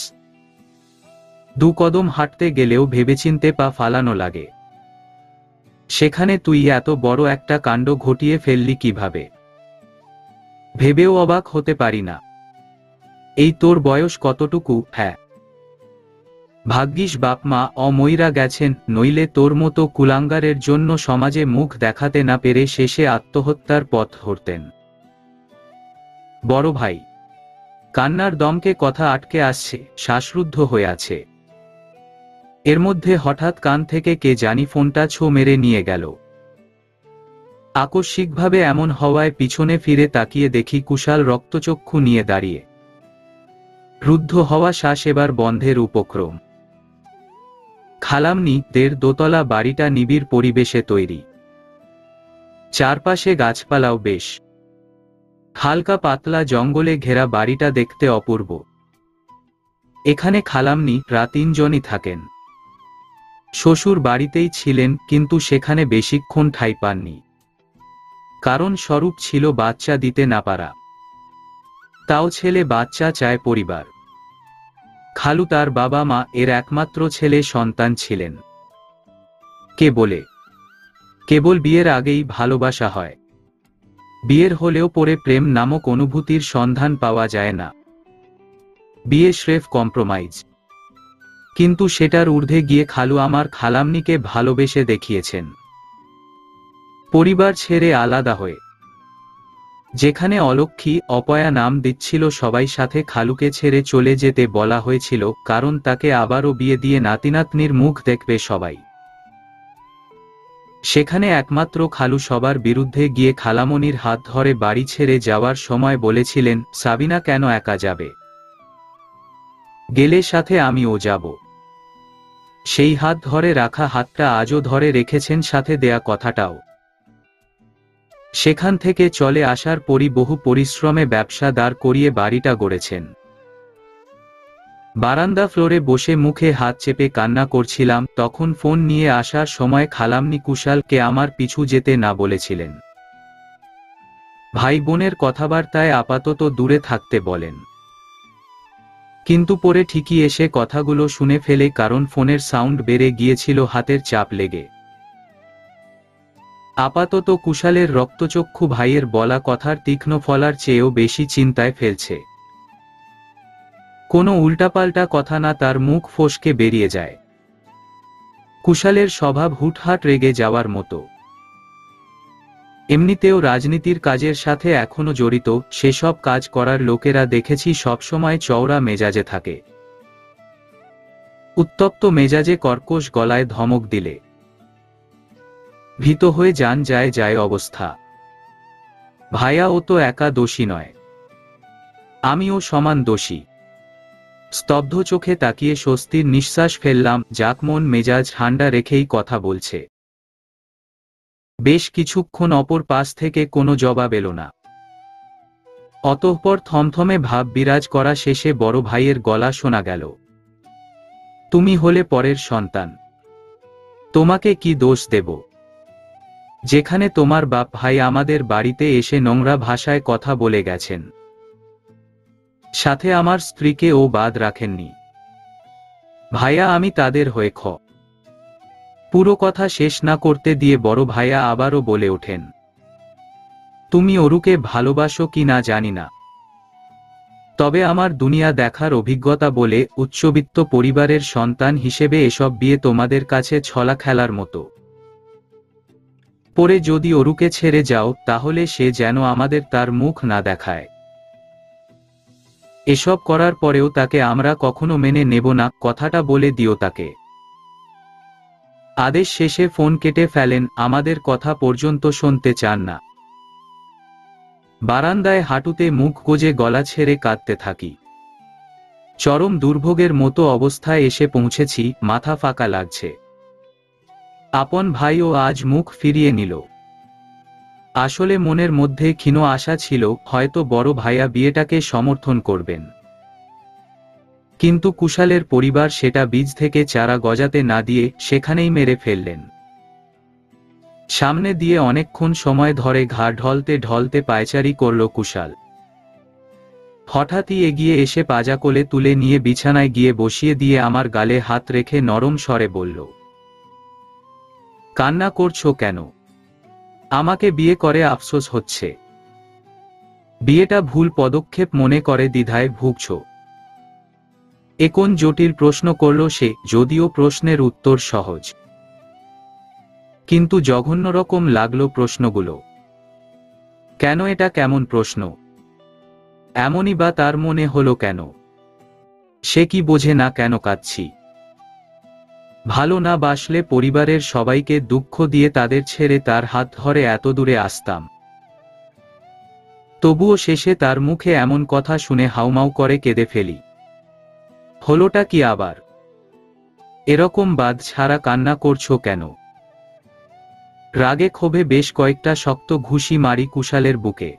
দু কদম হাঁটতে গেলেও ভেবেচিন্তে পা ফালানো লাগে। সেখানে তুই এত বড় একটা কাণ্ড ঘটিয়ে ফেললি কিভাবে? ভেবেও অবাক হতে পারি না। এই তোর বয়স কতটুকু? হ্যাঁ, ভাগ্যিস বাপ মা অমইরা গেছেন, নইলে তোর মতো কুলাঙ্গারের জন্য সমাজে মুখ দেখাতে না পেরে শেষে আত্মহত্যার পথ ধরতেন। বড় ভাই কান্নার দমকে কথা আটকে আসছে, শ্বাসরুদ্ধ হয়ে আছে। এর মধ্যে হঠাৎ কান থেকে কে জানি ফোনটা ছো মেরে নিয়ে গেল। আকস্মিকভাবে এমন হওয়ায় পিছনে ফিরে তাকিয়ে দেখি কুশাল রক্তচক্ষু নিয়ে দাঁড়িয়ে। রুদ্ধ হওয়া শ্বাস এবার বন্ধের উপক্রম। খালামণি দের দোতলা বাড়িটা নিবিড় পরিবেশে তৈরি। চারপাশে গাছপালাও বেশ। হালকা পাতলা জঙ্গলে ঘেরা বাড়িটা দেখতে অপূর্ব। এখানে খালামণি রা তিনজনই থাকেন। শ্বশুর বাড়িতেই ছিলেন, কিন্তু সেখানে বেশিক্ষণ ঠাঁই পাননি। কারণ স্বরূপ ছিল বাচ্চা দিতে না পারা। তাও ছেলে বাচ্চা চায় পরিবার। খালু তার বাবা মা এর একমাত্র ছেলে সন্তান ছিলেন। কে বলে কেবল বিয়ের আগেই ভালোবাসা হয়, বিয়ের হলেও পরে প্রেম নামক অনুভূতির সন্ধান পাওয়া যায় না। বিয়ে স্রেফ কম্প্রোমাইজ। কিন্তু সেটার ঊর্ধ্বে গিয়ে খালু আমার খালামণিকে ভালোবেসে দেখিয়েছেন, পরিবার ছেড়ে আলাদা হয়ে। যেখানে অলক্ষ্মী অপয়া নাম দিচ্ছিল সবাই, সাথে খালুকে ছেড়ে চলে যেতে বলা হয়েছিল, কারণ তাকে আবারও বিয়ে দিয়ে নাতিনাতনির মুখ দেখবে সবাই। সেখানে একমাত্র খালু সবার বিরুদ্ধে গিয়ে খালামণির হাত ধরে বাড়ি ছেড়ে যাওয়ার সময় বলেছিলেন, সাবিনা কেন একা যাবে? গেলে সাথে আমিও যাব। সেই হাত ধরে রাখা হাতটা আজও ধরে রেখেছেন, সাথে দেয়া কথাটাও। সেখান থেকে চলে আসার পরই বহু পরিশ্রমে ব্যবসা দাঁড় করিয়ে বাড়িটা গড়েছেন। বারান্দা ফ্লোরে বসে মুখে হাত চেপে কান্না করছিলাম, তখন ফোন নিয়ে আসার সময় খালামণি কুশালকে আমার পিছু যেতে না বলেছিলেন। ভাই বোনের কথাবার্তায় আপাতত দূরে থাকতে বলেন। কিন্তু পরে ঠিকই এসে কথাগুলো শুনে ফেলে, কারণ ফোনের সাউন্ড বেড়ে গিয়েছিল হাতের চাপ লেগে। আপাতত কুশালের রক্তচক্ষু ভাইয়ের বলা কথার তীক্ষ্ণ ফলার চেয়েও বেশি চিন্তায় ফেলছে। কোনো উল্টাপাল্টা কথা না তার মুখ ফসকে বেরিয়ে যায়। কুশালের স্বভাব হুটহাট রেগে যাওয়ার মতো। এমনিতেও রাজনীতির কাজের সাথে এখনো জড়িত সেসব কাজ করার লোকেরা দেখেছি সবসময় চওড়া মেজাজে থাকে। উত্তপ্ত মেজাজে কর্কশ গলায় ধমক দিলে ভীত হয়ে যান যায় অবস্থা। ভাইয়া ও তো একা দোষী নয়, আমিও সমান দোষী। স্তব্ধ চোখে তাকিয়ে স্বস্তির নিঃশ্বাস ফেললাম, যাক মন মেজাজ ঠান্ডা রেখেই কথা বলছে। বেশ কিছুক্ষণ অপর পাশ থেকে কোনো জবাব এলো না। অতঃপর থমথমে ভাব বিরাজ করা শেষে বড় ভাইয়ের গলা শোনা গেল, তুমি হলে পরের সন্তান, তোমাকে কি দোষ দেব? যেখানে তোমার বাপ ভাই আমাদের বাড়িতে এসে নোংরা ভাষায় কথা বলে গেছেন, সাথে আমার স্ত্রীকে ও বাদ রাখেননি। ভাইয়া আমি তাদের হয়ে পুরো কথা শেষ না করতে দিয়ে বড় ভাইয়া আবারও বলে ওঠেন, তুমি অরুকে ভালোবাসো কি না জানি না, তবে আমার দুনিয়া দেখার অভিজ্ঞতা বলে উচ্চবিত্ত পরিবারের সন্তান হিসেবে এসব বিয়ে তোমাদের কাছে ছলা খেলার মতো। পরে যদি অরুকে ছেড়ে যাও তাহলে সে যেন আমাদের তার মুখ না দেখায়। এসব করার পরেও তাকে আমরা কখনো মেনে নেব না, কথাটা বলে দিও তাকে। আদেশ শেষে ফোন কেটে ফেলেন, আমাদের কথা পর্যন্ত শুনতে চান না। বারান্দায় হাঁটুতে মুখ গোজে গলা ছেড়ে কাঁদতে থাকি। চরম দুর্ভোগের মতো অবস্থায় এসে পৌঁছেছি, মাথা ফাঁকা লাগছে। আপন ভাইও আজ মুখ ফিরিয়ে নিল। আসলে মনের মধ্যে ক্ষীণ আশা ছিল হয়তো বড় ভাইয়া বিয়েটাকে সমর্থন করবেন, কিন্তু কুশালের পরিবার সেটা বীজ থেকে চারা গজাতে না দিয়ে সেখানেই মেরে ফেললেন। সামনে দিয়ে অনেকক্ষণ সময় ধরে ঘাড় ঢলতে ঢলতে পায়চারি করল কুশাল। হঠাৎই এগিয়ে এসে পাজা কোলে তুলে নিয়ে বিছানায় গিয়ে বসিয়ে দিয়ে আমার গালে হাত রেখে নরম স্বরে বলল, কান্না করছো কেন? আমাকে বিয়ে করে আফসোস হচ্ছে? বিয়েটা ভুল পদক্ষেপ মনে করে দ্বিধায় ভুগছ? এ কোন জটিল প্রশ্ন করল সে, যদিও প্রশ্নের উত্তর সহজ, কিন্তু জঘন্য রকম লাগলো প্রশ্নগুলো। কেন, এটা কেমন প্রশ্ন? এমনই বা তার মনে হলো কেন? সে কি বোঝে না কেন কাঁদছি? ভালো না বাসলে পরিবারের সবাইকে দুঃখ দিয়ে তাদের ছেড়ে তার হাত ধরে এত দূরে আসতাম। তবুও শেষে তার মুখে এমন কথা শুনে হাউমাউ করে কেঁদে ফেলি। হলোটা কি আবার? এরকম বাদ ছাড়া কান্না করছো কেন? রাগে ক্ষোভে বেশ কয়েকটা শক্ত ঘুষি মারি কুশালের বুকে।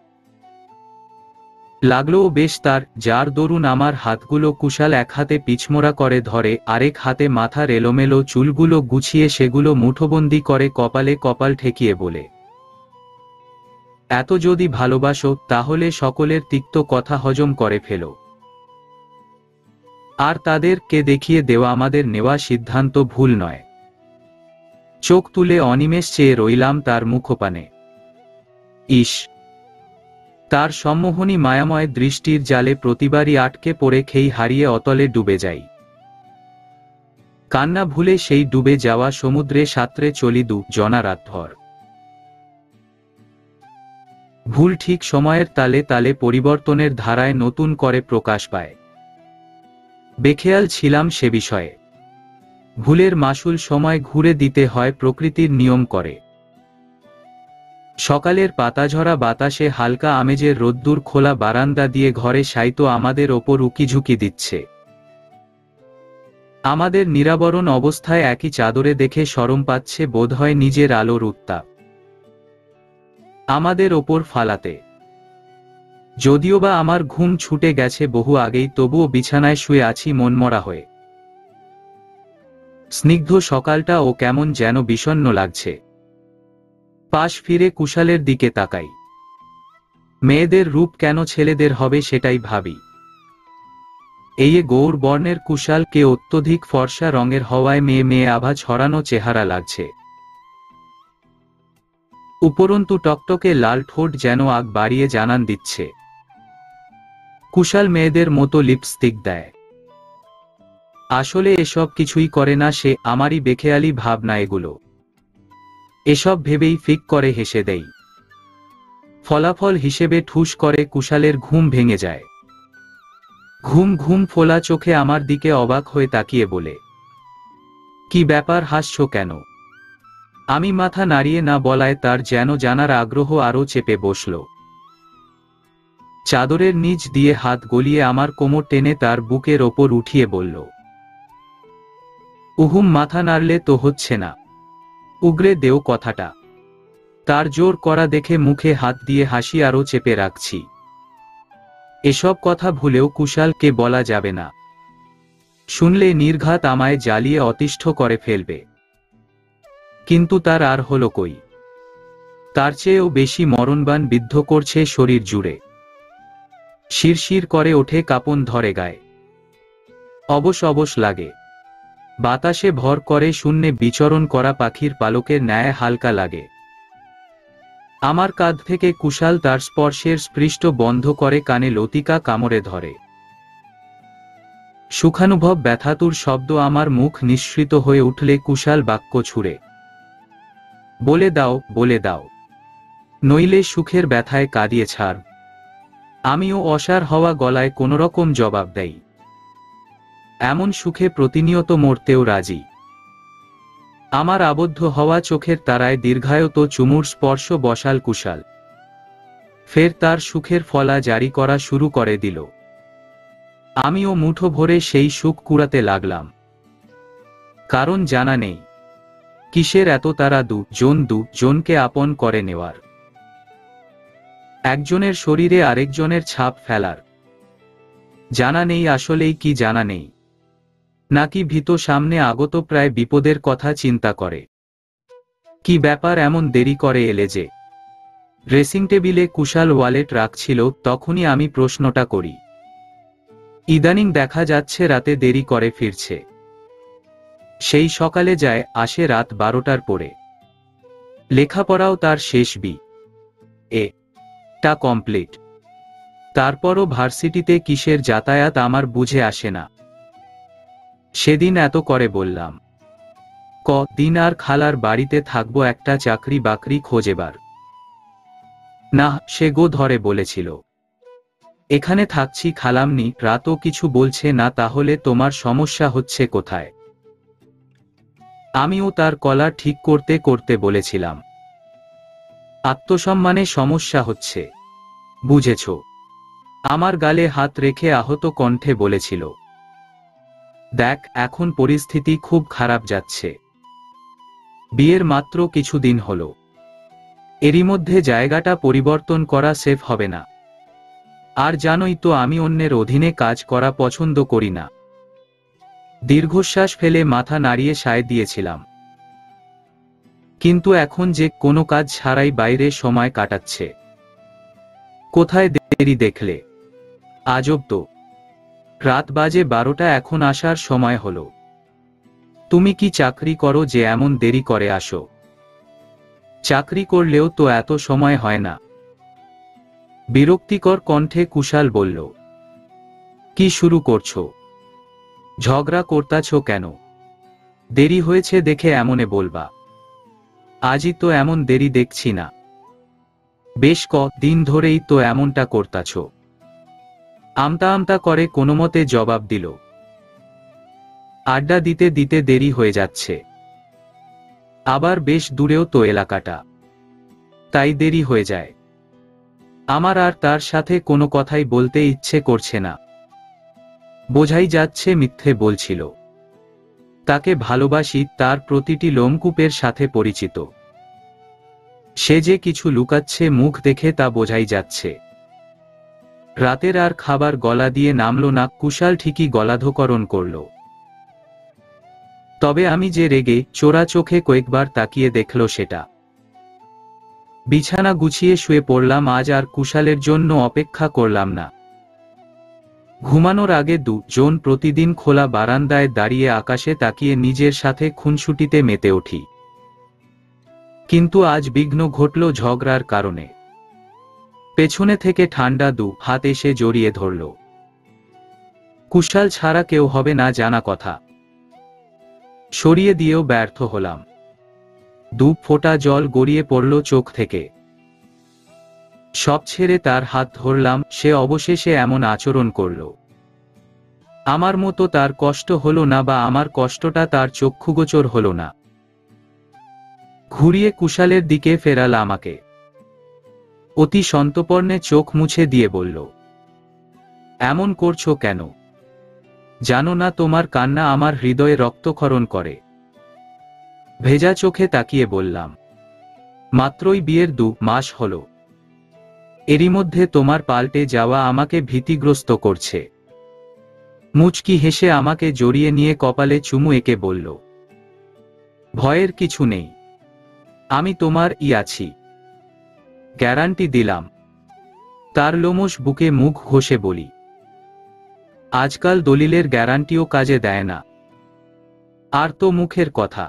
লাগলোও বেশ তার, যার দরুন আমার হাতগুলো কুশাল এক হাতে পিছমোড়া করে ধরে, আরেক হাতে মাথার এলোমেলো চুলগুলো গুছিয়ে সেগুলো মুঠোবন্দি করে কপালে কপাল ঠেকিয়ে বলে, এত যদি ভালোবাসো তাহলে সকলের তিক্ত কথা হজম করে ফেলো। আর তাদেরকে দেখিয়ে দেওয়া আমাদের নেওয়া সিদ্ধান্ত ভুল নয়। চোখ তুলে অনিমেষ চেয়ে রইলাম তার মুখপানে। ইস, তার সম্মোহনী মায়াময় দৃষ্টির জালে প্রতিবারই আটকে পড়ে খেই হারিয়ে অতলে ডুবে যাই। কান্না ভুলে সেই ডুবে যাওয়া সমুদ্রে সাঁতরে চলি জনা রাতভর। ভুল ঠিক সময়ের তালে তালে পরিবর্তনের ধারায় নতুন করে প্রকাশ পায়। বেখেয়াল ছিলাম সে বিষয়ে। ভুলের মাসুল সময় ঘুরে দিতে হয় প্রকৃতির নিয়ম করে। সকালের পাতাঝরা বাতাসে হালকা আমেজের রোদ্দুর খোলা বারান্দা দিয়ে ঘরে শায়িত আমাদের ওপর উকিঝুঁকি দিচ্ছে। আমাদের নিরাবরণ অবস্থায় একই চাদরে দেখে শরম পাচ্ছে বোধহয় নিজের আলোর উত্তাপ আমাদের ওপর ফালাতে। যদিওবা আমার ঘুম ছুটে গেছে বহু আগেই, তবুও বিছানায় শুয়ে আছি মনমরা হয়ে। স্নিগ্ধ সকালটা ও কেমন যেন বিষণ্ণ লাগছে। পাশ ফিরে কুশালের দিকে তাকাই। মেয়েদের রূপ কেন ছেলেদের হবে সেটাই ভাবি। এই গৌর বর্ণের কুশালকে অত্যধিক ফর্সা রঙের হওয়ায় মেয়ে মেয়ে আভা ছড়ানো চেহারা লাগছে। উপরন্তু টকটকে লাল ঠোঁট যেন আগ বাড়িয়ে জানান দিচ্ছে। কুশাল মেয়েদের মতো লিপস্টিক দেয়। আসলে এসব কিছুই করে না সে, আমারই বেখেয়ালি ভাবনা এগুলো। এসব ভেবেই ফিক করে হেসে দেই। ফলাফল হিসেবে ঠুস করে কুশালের ঘুম ভেঙে যায়। ঘুম ঘুম ফোলা চোখে আমার দিকে অবাক হয়ে তাকিয়ে বলে, কি ব্যাপার, হাসছো কেন? আমি মাথা নাড়িয়ে না বলায় তার যেন জানার আগ্রহ আরও চেপে বসল। চাদরের নিচ দিয়ে হাত গলিয়ে আমার কোমর টেনে তার বুকের ওপর উঠিয়ে বলল, উহুম, মাথা নাড়লে তো হচ্ছে না, উগরে দেও কথাটা। তার জোর করা দেখে মুখে হাত দিয়ে হাসি আরও চেপে রাখছি। এসব কথা ভুলেও কুশালকে বলা যাবে না, শুনলে নির্ঘাত আমায় জ্বালিয়ে অতিষ্ঠ করে ফেলবে। কিন্তু তার আর হলো কই। তার চেয়েও বেশি মরণবান বিদ্ধ করছে শরীর জুড়ে। শিরশির করে ওঠে, কাঁপন ধরে গায়ে, অবশ অবশ লাগে। বাতাসে ভর করে শূন্যে বিচরণ করা পাখির পালকের ন্যায় হালকা লাগে। আমার কাঁধ থেকে কুশাল তার স্পর্শের স্পৃষ্ট বন্ধ করে কানে লতিকা কামড়ে ধরে। সুখানুভব ব্যথাতুর শব্দ আমার মুখ নিঃসৃত হয়ে উঠলে কুশাল বাক্য ছুড়ে, বলে দাও, বলে দাও, নইলে সুখের ব্যথায় কাঁদিয়ে ছাড়। আমিও অসাড় হওয়া গলায় কোনোরকম জবাব দেই, এমন সুখে প্রতিনিয়ত মরতেও রাজি। আমার আবদ্ধ হওয়া চোখের তারায় দীর্ঘায়ত চুমুর স্পর্শ বসাল কুশাল। ফের তার সুখের ফলা জারি করা শুরু করে দিল। আমিও মুঠো ভরে সেই সুখ কুড়াতে লাগলাম। কারণ জানা নেই কিসের এত তারা দু জনকে আপন করে নেওয়ার, একজনের শরীরে আরেকজনের ছাপ ফেলার। জানা নেই আসলেই কি, জানা নেই নাকি ভীত সামনে আগত প্রায় বিপদের কথা চিন্তা করে। কি ব্যাপার, এমন দেরি করে এলে যে? ড্রেসিং টেবিলে কুশাল ওয়ালেট রাখছিল, তখনই আমি প্রশ্নটা করি। ইদানিং দেখা যাচ্ছে রাতে দেরি করে ফিরছে। সেই সকালে যায় আসে রাত 12টার পরে। লেখাপড়াও তার শেষ টা কমপ্লিট। তারপরও ভার্সিটিতে কিসের যাতায়াত আমার বুঝে আসে না। সেদিন এত করে বললাম, দিন আর খালার বাড়িতে থাকবো, একটা চাকরি বাকরি খোঁজেবার। না, সে গো ধরে বলেছিল, এখানে থাকছি খালামনি, রাতও কিছু বলছে না। তাহলে তোমার সমস্যা হচ্ছে কোথায়? আমিও তার কলার ঠিক করতে করতে বলেছিলাম, আত্মসম্মানে সমস্যা হচ্ছে, বুঝেছ? আমার গালে হাত রেখে আহত কণ্ঠে বলেছিল, দেখ, এখন পরিস্থিতি খুব খারাপ যাচ্ছে। বিয়ের মাত্র কিছুদিন হলো, এরই মধ্যে জায়গাটা পরিবর্তন করা সেফ হবে না। আর জানোই তো আমি অন্যের অধীনে কাজ করা পছন্দ করি না। দীর্ঘশ্বাস ফেলে মাথা নাড়িয়ে সায় দিয়েছিলাম। কিন্তু এখন যে কোনো কাজ ছাড়াই বাইরে সময় কাটাচ্ছে। কোথায় দেরি দেখলে? আজব তো, রাত বাজে 12টা, এখন আসার সময় হলো। তুমি কি চাকরি করো যে এমন দেরি করে আসো? চাকরি করলেও তো এত সময় হয় না। বিরক্তিকর কণ্ঠে কুশাল বলল, কি শুরু করছো? ঝগড়া করতাছ কেন? দেরি হয়েছে দেখে এমনে বলবা? আজই তো এমন দেরি দেখছি না। বেশ দিন ধরেই তো এমনটা করতাছ। আমতা আমতা করে কোনোমতে জবাব দিল, আড্ডা দিতে দিতে দেরি হয়ে যাচ্ছে। আবার বেশ দূরেও তো এলাকাটা, তাই দেরি হয়ে যায়। আমার আর তার সাথে কোনো কথাই বলতে ইচ্ছে করছে না। বোঝাই যাচ্ছে মিথ্যে বলছিল। তাকে ভালোবাসি, তার প্রতিটি লোমকূপের সাথে পরিচিত। সে যে কিছু লুকাচ্ছে মুখ দেখে তা বোঝাই যাচ্ছে। রাতের আর খাবার গলা দিয়ে নামল না, কুশাল ঠিকই গলাধকরণ করল। তবে আমি যে রেগে চোরা চোখে কয়েকবার তাকিয়ে দেখল সেটা। বিছানা গুছিয়ে শুয়ে পড়লাম আজ, আর কুশালের জন্য অপেক্ষা করলাম না। ঘুমানোর আগে দুজন প্রতিদিন খোলা বারান্দায় দাঁড়িয়ে আকাশে তাকিয়ে নিজের সাথে খুনসুটিতে মেতে উঠি। কিন্তু আজ বিঘ্ন ঘটল ঝগড়ার কারণে। পেছনে থেকে ঠান্ডা দু হাত এসে জড়িয়ে ধরল। কুশাল ছাড়া কেউ হবে না জানা কথা। সরিয়ে দিয়েও ব্যর্থ হলাম। দু ফোঁটা জল গড়িয়ে পড়ল চোখ থেকে। সব ছেড়ে তার হাত ধরলাম, সে অবশেষে এমন আচরণ করল। আমার মতো তার কষ্ট হলো না, বা আমার কষ্টটা তার চক্ষুগোচর হলো না। ঘুরিয়ে কুশালের দিকে ফেরাল আমাকে। অতি সন্তর্পণে চোখ মুছে দিয়ে বলল, এমন করছো কেন? জানো না তোমার কান্না আমার হৃদয়ে রক্তক্ষরণ করে? ভেজা চোখে তাকিয়ে বললাম, মাত্রই বিয়ের 2 মাস হলো। এরই মধ্যে তোমার পাল্টে যাওয়া আমাকে ভীতিগ্রস্ত করছে। মুচকি হেসে আমাকে জড়িয়ে নিয়ে কপালে চুমু এঁকে বলল, ভয়ের কিছু নেই, আমি তোমার আছি, গ্যারান্টি দিলাম। তার লোমশ বুকে মুখ ঘষে বলি, আজকাল দলিলের গ্যারান্টিও কাজে দেয় না। আর তো মুখের কথা।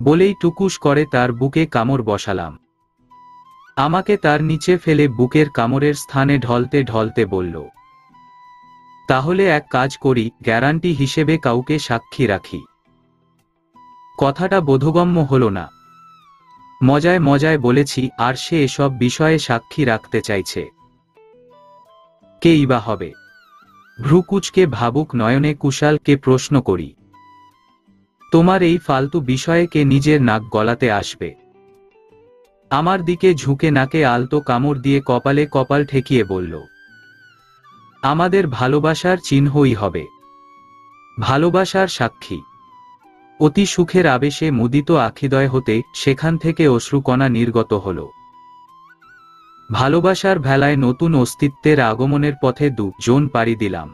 বলেই টুকুস করে তার বুকে কামড় বসালাম। আমাকে তার নিচে ফেলে বুকের কামড়ের স্থানে ঢলতে ঢলতে বলল, তাহলে এক কাজ করি, গ্যারান্টি হিসেবে কাউকে সাক্ষী রাখি। কথাটা বোধগম্য হলো না। মজায় মজায় বলেছি, আর সে এসব বিষয়ে সাক্ষী রাখতে চাইছে। কেই বা হবে? ভ্রুকুচকে ভাবুক নয়নে কুশালকে প্রশ্ন করি, তোমার এই ফালতু বিষয়ে কে নিজের নাক গলাতে আসবে? আমার দিকে ঝুঁকে নাকে আলতো কামড় দিয়ে কপালে কপাল ঠেকিয়ে বলল, আমাদের ভালোবাসার চিহ্নই হবে, ভালোবাসার সাক্ষী। অতি সুখের আবেশে মুদিত আখিদয় হতে সেখান থেকে অশ্রুকণা নির্গত হল। ভালোবাসার ভেলায় নতুন অস্তিত্বের আগমনের পথে 2 জন পাড়ি দিলাম।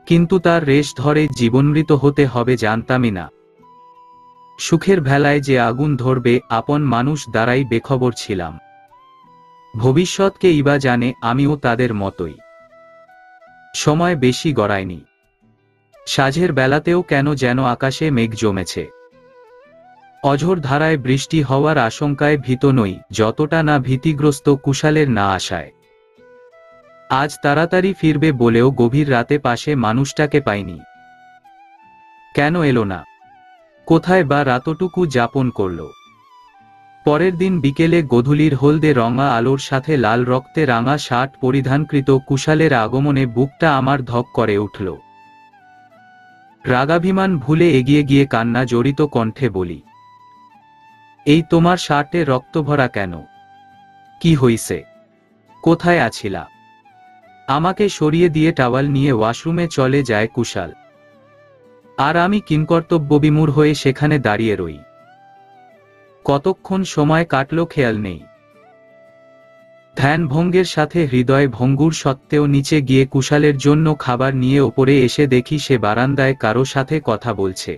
কিন্তু তার রেশ ধরে জীবনমৃত হতে হবে জানতামই না। সুখের ভেলায় যে আগুন ধরবে আপন মানুষ দ্বারাই বেখবর ছিলাম। ভবিষ্যৎকে ইবা জানে, আমিও তাদের মতোই। সময় বেশি গড়ায়নি। সাঁঝের বেলাতেও কেন যেন আকাশে মেঘ জমেছে। অঝোর ধারায় বৃষ্টি হওয়ার আশঙ্কায় ভীত নই, যতটা না ভীতিগ্রস্ত কুশালের না আসায়। আজ তাড়াতাড়ি ফিরবে বলেও গভীর রাতে পাশে মানুষটাকে পাইনি। কেন এলো না? কোথায় বা রাতটুকু যাপন করল? পরের দিন বিকেলে গোধূলির হলদে রঙা আলোর সাথে লাল রক্তে রাঙা শার্ট পরিধানকৃত কুশালের আগমনে বুকটা আমার ধক করে উঠল। রাগাভিমান ভুলে এগিয়ে গিয়ে কান্না জড়িত কণ্ঠে বলি, এই তোমার শার্টে রক্ত ভরা কেন? কি হইছে? কোথায় আছিলা? আমাকে সরিয়ে দিয়ে টাওয়াল নিয়ে ওয়াশরুমে চলে যায় কুশাল। আর আমি কিংকর্তব্যবিমূঢ় হয়ে সেখানে দাঁড়িয়ে রই। কতক্ষণ সময় কাটল খেয়াল নেই। ধ্যানভঙ্গের সাথে হৃদয় ভঙ্গুর সত্ত্বেও নিচে গিয়ে কুশালের জন্য খাবার নিয়ে ওপরে এসে দেখি সে বারান্দায় কারো সাথে কথা বলছে।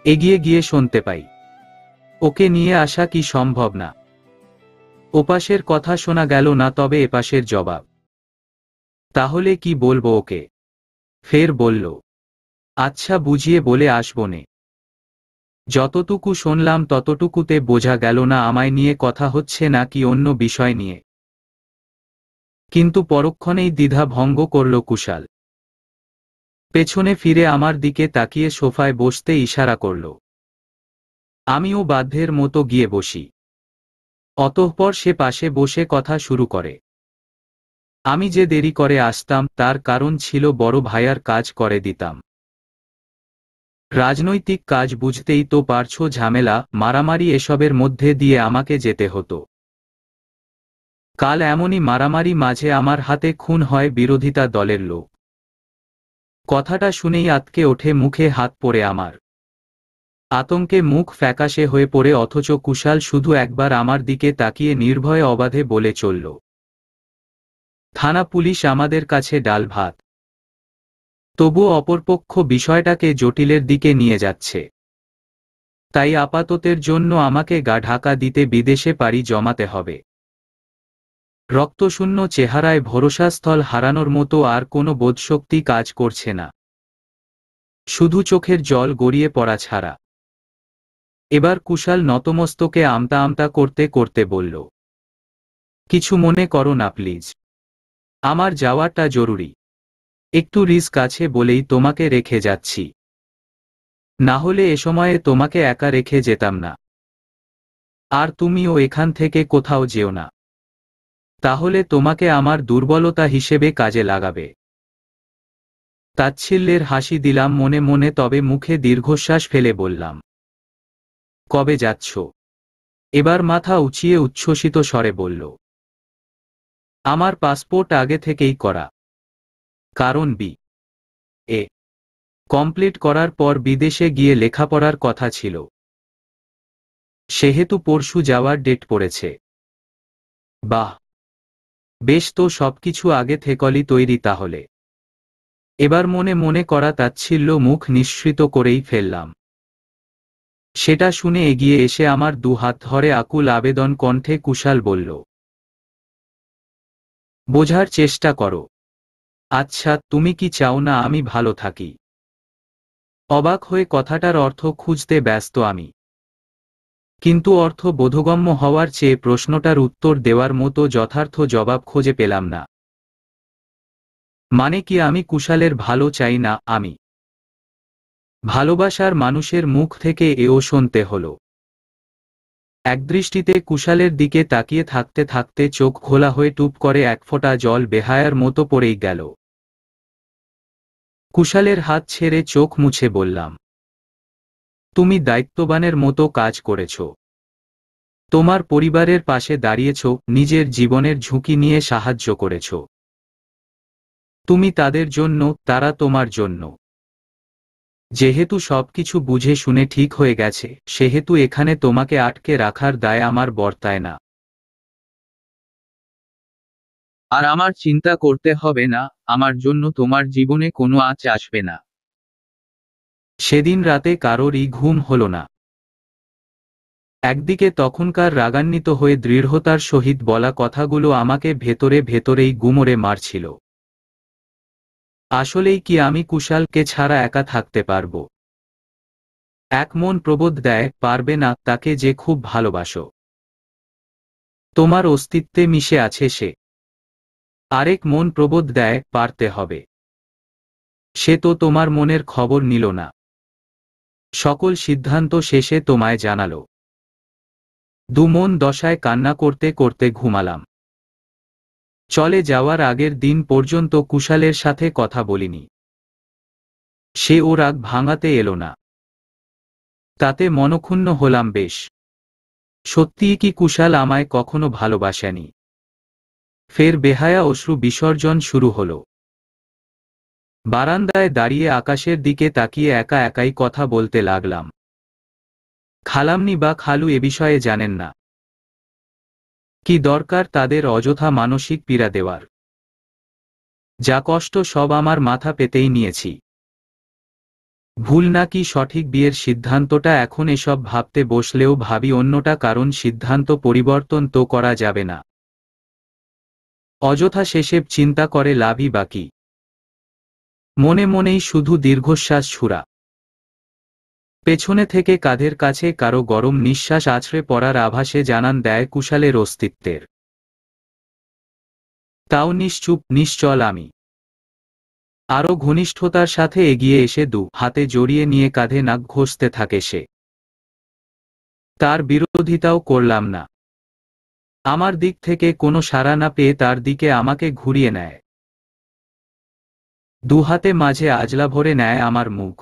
এগিয়ে গিয়ে শুনতে পাই, ওকে নিয়ে আসা কি সম্ভব না। ওপাশের কথা শোনা গেল না, তবে এপাশের জবাব। তাহলে কি বলবো ওকে? ফের বলল, আচ্ছা বুঝিয়ে বলে আসবনে। যতটুকু শুনলাম ততটুকুতে বোঝা গেল না আমায় নিয়ে কথা হচ্ছে নাকি অন্য বিষয় নিয়ে। কিন্তু পরক্ষণেই দ্বিধা ভঙ্গ করল কুশাল। পেছনে ফিরে আমার দিকে তাকিয়ে সোফায় বসতে ইশারা করল। আমিও বাধ্যের মতো গিয়ে বসি। অতঃপর সে পাশে বসে কথা শুরু করে। আমি যে দেরি করে আসতাম তার কারণ ছিল বড় ভাইয়ার কাজ করে দিতাম। রাজনৈতিক কাজ বুঝতেই তো পারছো, ঝামেলা মারামারি এসবের মধ্যে দিয়ে আমাকে যেতে হতো। কাল এমনই মারামারি মাঝে আমার হাতে খুন হয় বিরোধিতা দলের লোক। কথাটা শুনেই আঁতকে ওঠে মুখে হাত পড়ে আমার। আতঙ্কে মুখ ফ্যাকাশে হয়ে পড়ে, অথচ কুশাল শুধু একবার আমার দিকে তাকিয়ে নির্ভয়ে অবাধে বলে চলল, থানা পুলিশ আমাদের কাছে ডাল ভাত। তবুও অপরপক্ষ বিষয়টাকে জটিলের দিকে নিয়ে যাচ্ছে। তাই আপাততের জন্য আমাকে গা ঢাকা দিতে বিদেশে পাড়ি জমাতে হবে। রক্তশূন্য চেহারায় ভরসাস্থল হারানোর মতো আর কোনো বোধশক্তি কাজ করছে না, শুধু চোখের জল গড়িয়ে পড়া ছাড়া। এবার কুশাল নতমস্তকে আমতা আমতা করতে করতে বলল, কিছু মনে করো না প্লিজ, আমার যাওয়াটা জরুরি, একটু রিস্ক আছে বলেই তোমাকে রেখে যাচ্ছি, না হলে এ সময়ে তোমাকে একা রেখে যেতাম না। আর তুমিও এখান থেকে কোথাও যেও না, তাহলে তোমাকে আমার দুর্বলতা হিসেবে কাজে লাগাবে। তাচ্ছিল্যের হাসি দিলাম মনে মনে, তবে মুখে দীর্ঘশ্বাস ফেলে বললাম, কবে যাচ্ছ? এবার মাথা উঁচিয়ে উচ্ছ্বসিত স্বরে বলল, আমার পাসপোর্ট আগে থেকেই করা, কারণ এ কমপ্লিট করার পর বিদেশে গিয়ে লেখাপড়ার কথা ছিল, সেহেতু পরশু যাওয়ার ডেট পড়েছে। বাহ, বেশ, তো সবকিছু আগে থেকেই তৈরি তাহলে। এবার মনে মনে করা তাচ্ছিল্য মুখ নিঃসৃত করেই ফেললাম। সেটা শুনে এগিয়ে এসে আমার দুহাত ধরে আকুল আবেদন কণ্ঠে কুশাল বলল, বোঝার চেষ্টা করো। আচ্ছা, তুমি কি চাও না আমি ভালো থাকি? অবাক হয়ে কথাটার অর্থ খুঁজতে ব্যস্ত আমি, কিন্তু অর্থ বোধগম্য হওয়ার চেয়ে প্রশ্নটার উত্তর দেওয়ার মতো যথার্থ জবাব খুঁজে পেলাম না। মানে কি আমি কুশালের ভালো চাই না? আমি ভালোবাসার মানুষের মুখ থেকে এও শুনতে হলো। একদৃষ্টিতে কুশালের দিকে তাকিয়ে থাকতে থাকতে চোখ খোলা হয়ে টুপ করে এক ফোঁটা জল বেহায়ার মতো পড়েই গেল। কুশালের হাত ছেড়ে চোখ মুছে বললাম, তুমি দায়িত্ববানের মতো কাজ করেছ, তোমার পরিবারের পাশে দাঁড়িয়েছ, নিজের জীবনের ঝুঁকি নিয়ে সাহায্য করেছ। তুমি তাদের জন্য, তারা তোমার জন্য। যেহেতু সবকিছু বুঝে শুনে ঠিক হয়ে গেছে, সেহেতু এখানে তোমাকে আটকে রাখার দায় আমার বর্তায় না। আর আমার চিন্তা করতে হবে না, আমার জন্য তোমার জীবনে কোনো আঁচ আসবে না। সেদিন রাতে কারোরই ঘুম হলো না। একদিকে তখনকার রাগান্বিত হয়ে দৃঢ়তার সহিত বলা কথাগুলো আমাকে ভেতরে ভেতরেই গুমরে মারছিল। আসলেই কি আমি কুশালকে ছাড়া একা থাকতে পারব? এক মন প্রবোধ দেয়, পারবে না, তাকে যে খুব ভালোবাসো, তোমার অস্তিত্বে মিশে আছে সে। আরেক মন প্রবোধ দেয়, পারতে হবে, সে তো তোমার মনের খবর নিল না, সকল সিদ্ধান্ত শেষে তোমায় জানালো। দুমন দশায় কান্না করতে করতে ঘুমালাম। চলে যাওয়ার আগের দিন পর্যন্ত কুশালের সাথে কথা বলিনি। সে ও রাগ ভাঙাতে এলো না, তাতে মনক্ষুণ্ণ হলাম বেশ। সত্যিই কি কুশাল আমায় কখনো ভালোবাসেনি? ফের বেহায়া অশ্রু বিসর্জন শুরু হলো। বারান্দায় দাঁড়িয়ে আকাশের দিকে তাকিয়ে একা একাই কথা বলতে লাগলাম। খালামনি বা খালু এ বিষয়ে জানেন না। কি দরকার তাদের অযথা মানসিক পীড়া দেওয়ার? যা কষ্ট সব আমার মাথা পেতেই নিয়েছি। ভুল নাকি সঠিক বিয়ের সিদ্ধান্তটা এখন এসব ভাবতে বসলেও ভাবি অন্যটা, কারণ সিদ্ধান্ত পরিবর্তন তো করা যাবে না। অযথা সেসব চিন্তা করে লাভই বাকি। মনে মনেই শুধু দীর্ঘশ্বাস ছুড়া। পেছনে থেকে কাঁধের কাছে কারো গরম নিঃশ্বাস আছড়ে পড়ার আভাসে জানান দেয় কুশালের অস্তিত্বের। তাও নিশ্চুপ নিশ্চল আমি। আরো ঘনিষ্ঠতার সাথে এগিয়ে এসে দু হাতে জড়িয়ে নিয়ে কাঁধে নাক ঘষতে থাকে সে। তার বিরোধিতাও করলাম না। আমার দিক থেকে কোনো সাড়া না পেয়ে তার দিকে আমাকে ঘুরিয়ে নেয়। দুহাতে মাঝে আজলা ভরে নেয় আমার মুখ।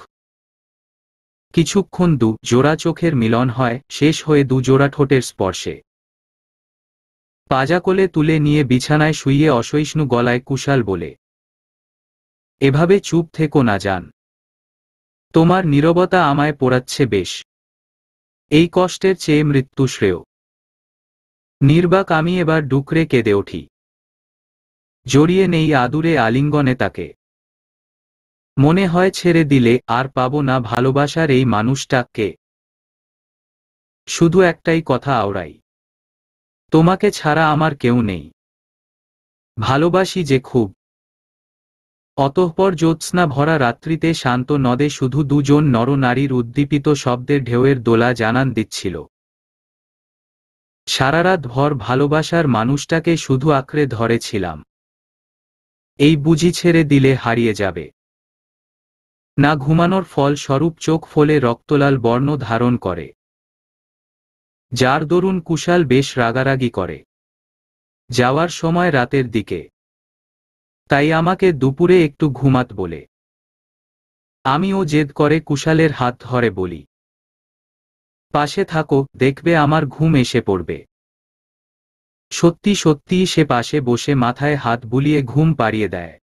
কিছুক্ষণ দু জোড়া চোখের মিলন হয়, শেষ হয়ে দু জোড়া ঠোঁটের স্পর্শে। পাজা কোলে তুলে নিয়ে বিছানায় শুইয়ে অসহিষ্ণু গলায় কুশাল বলে, এভাবে চুপ থেকো না জান। তোমার নীরবতা আমায় পোড়াচ্ছে বেশ। এই কষ্টের চেয়ে মৃত্যু শ্রেয়। নির্বাক আমি এবার ডুকরে কেঁদে উঠি। জড়িয়ে নেই আদুরে আলিঙ্গনে তাকে। মনে হয় ছেড়ে দিলে আর পাবো না ভালোবাসার এই মানুষটাকে। শুধু একটাই কথা আওড়াই, তোমাকে ছাড়া আমার কেউ নেই। ভালোবাসি যে খুব। অতঃপর জ্যোৎস্না ভরা রাত্রিতে শান্ত নদে শুধু দুজন নরনারীর উদ্দীপিত শব্দের ঢেউয়ের দোলা জানান দিচ্ছিল। সারারাত ভর ভালোবাসার মানুষটাকে শুধু আঁকড়ে ধরেছিলাম। এই বুঝি ছেড়ে দিলে হারিয়ে যাবে। না ঘুমানোর ফল স্বরূপ চোখ ফলে রক্তলাল বর্ণ ধারণ করে, যার দরুন কুশাল বেশ রাগারাগি করে যাওয়ার সময় রাতের দিকে। তাই আমাকে দুপুরে একটু ঘুমাত বলে আমিও জেদ করে কুশালের হাত ধরে বলি, পাশে থাকো, দেখবে আমার ঘুম এসে পড়বে। সত্যি সত্যিই সে পাশে বসে মাথায় হাত বুলিয়ে ঘুম পাড়িয়ে দেয়।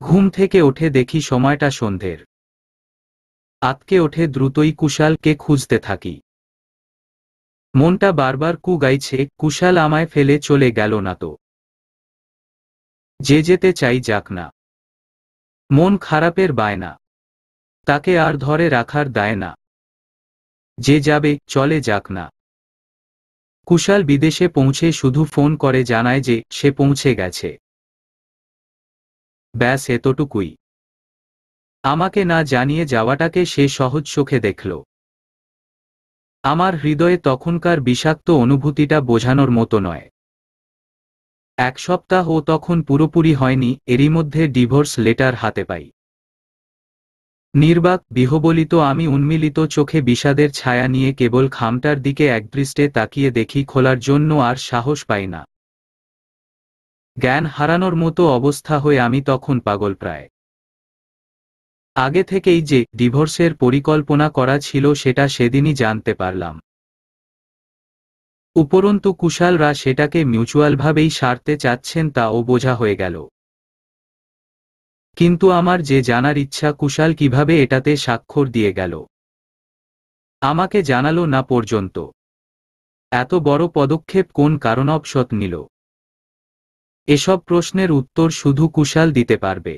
ঘুম থেকে উঠে দেখি সময়টা সন্ধ্যের। আতকে ওঠে দ্রুতই কুশালকে খুঁজতে থাকি। মনটা বারবার কু গাইছে, কুশাল আমায় ফেলে চলে গেল না তো। যে যেতে চাই যাক না, মন খারাপের বায়না, তাকে আর ধরে রাখার দায় না। যে যাবে চলে যাক না। কুশাল বিদেশে পৌঁছে শুধু ফোন করে জানায় যে সে পৌঁছে গেছে। ব্যাস এতটুকুই। আমাকে না জানিয়ে যাওয়াটাকে সে সহজ চোখে দেখল। আমার হৃদয়ে তখনকার বিষাক্ত অনুভূতিটা বোঝানোর মতো নয়। এক সপ্তাহ তখন পুরোপুরি হয়নি, এরই মধ্যে ডিভোর্স লেটার হাতে পাই। নির্বাক বিহবলিত আমি উন্মিলিত চোখে বিষাদের ছায়া নিয়ে কেবল খামটার দিকে একদৃষ্টে তাকিয়ে দেখি, খোলার জন্য আর সাহস পাই না। জ্ঞান হারানোর মতো অবস্থা হয়ে আমি তখন পাগলপ্রায়। আগে থেকেই যে ডিভোর্সের পরিকল্পনা করা ছিল সেটা সেদিনই জানতে পারলাম। উপরন্তু কুশালরা সেটাকে মিউচুয়ালভাবেই সারতে চাচ্ছেন তাও বোঝা হয়ে গেল। কিন্তু আমার যে জানার ইচ্ছা কুশাল কিভাবে এটাতে স্বাক্ষর দিয়ে গেল। আমাকে জানালো না পর্যন্ত। এত বড় পদক্ষেপ কোন কারণবশত নিল? এসব প্রশ্নের উত্তর শুধু কুশাল দিতে পারবে।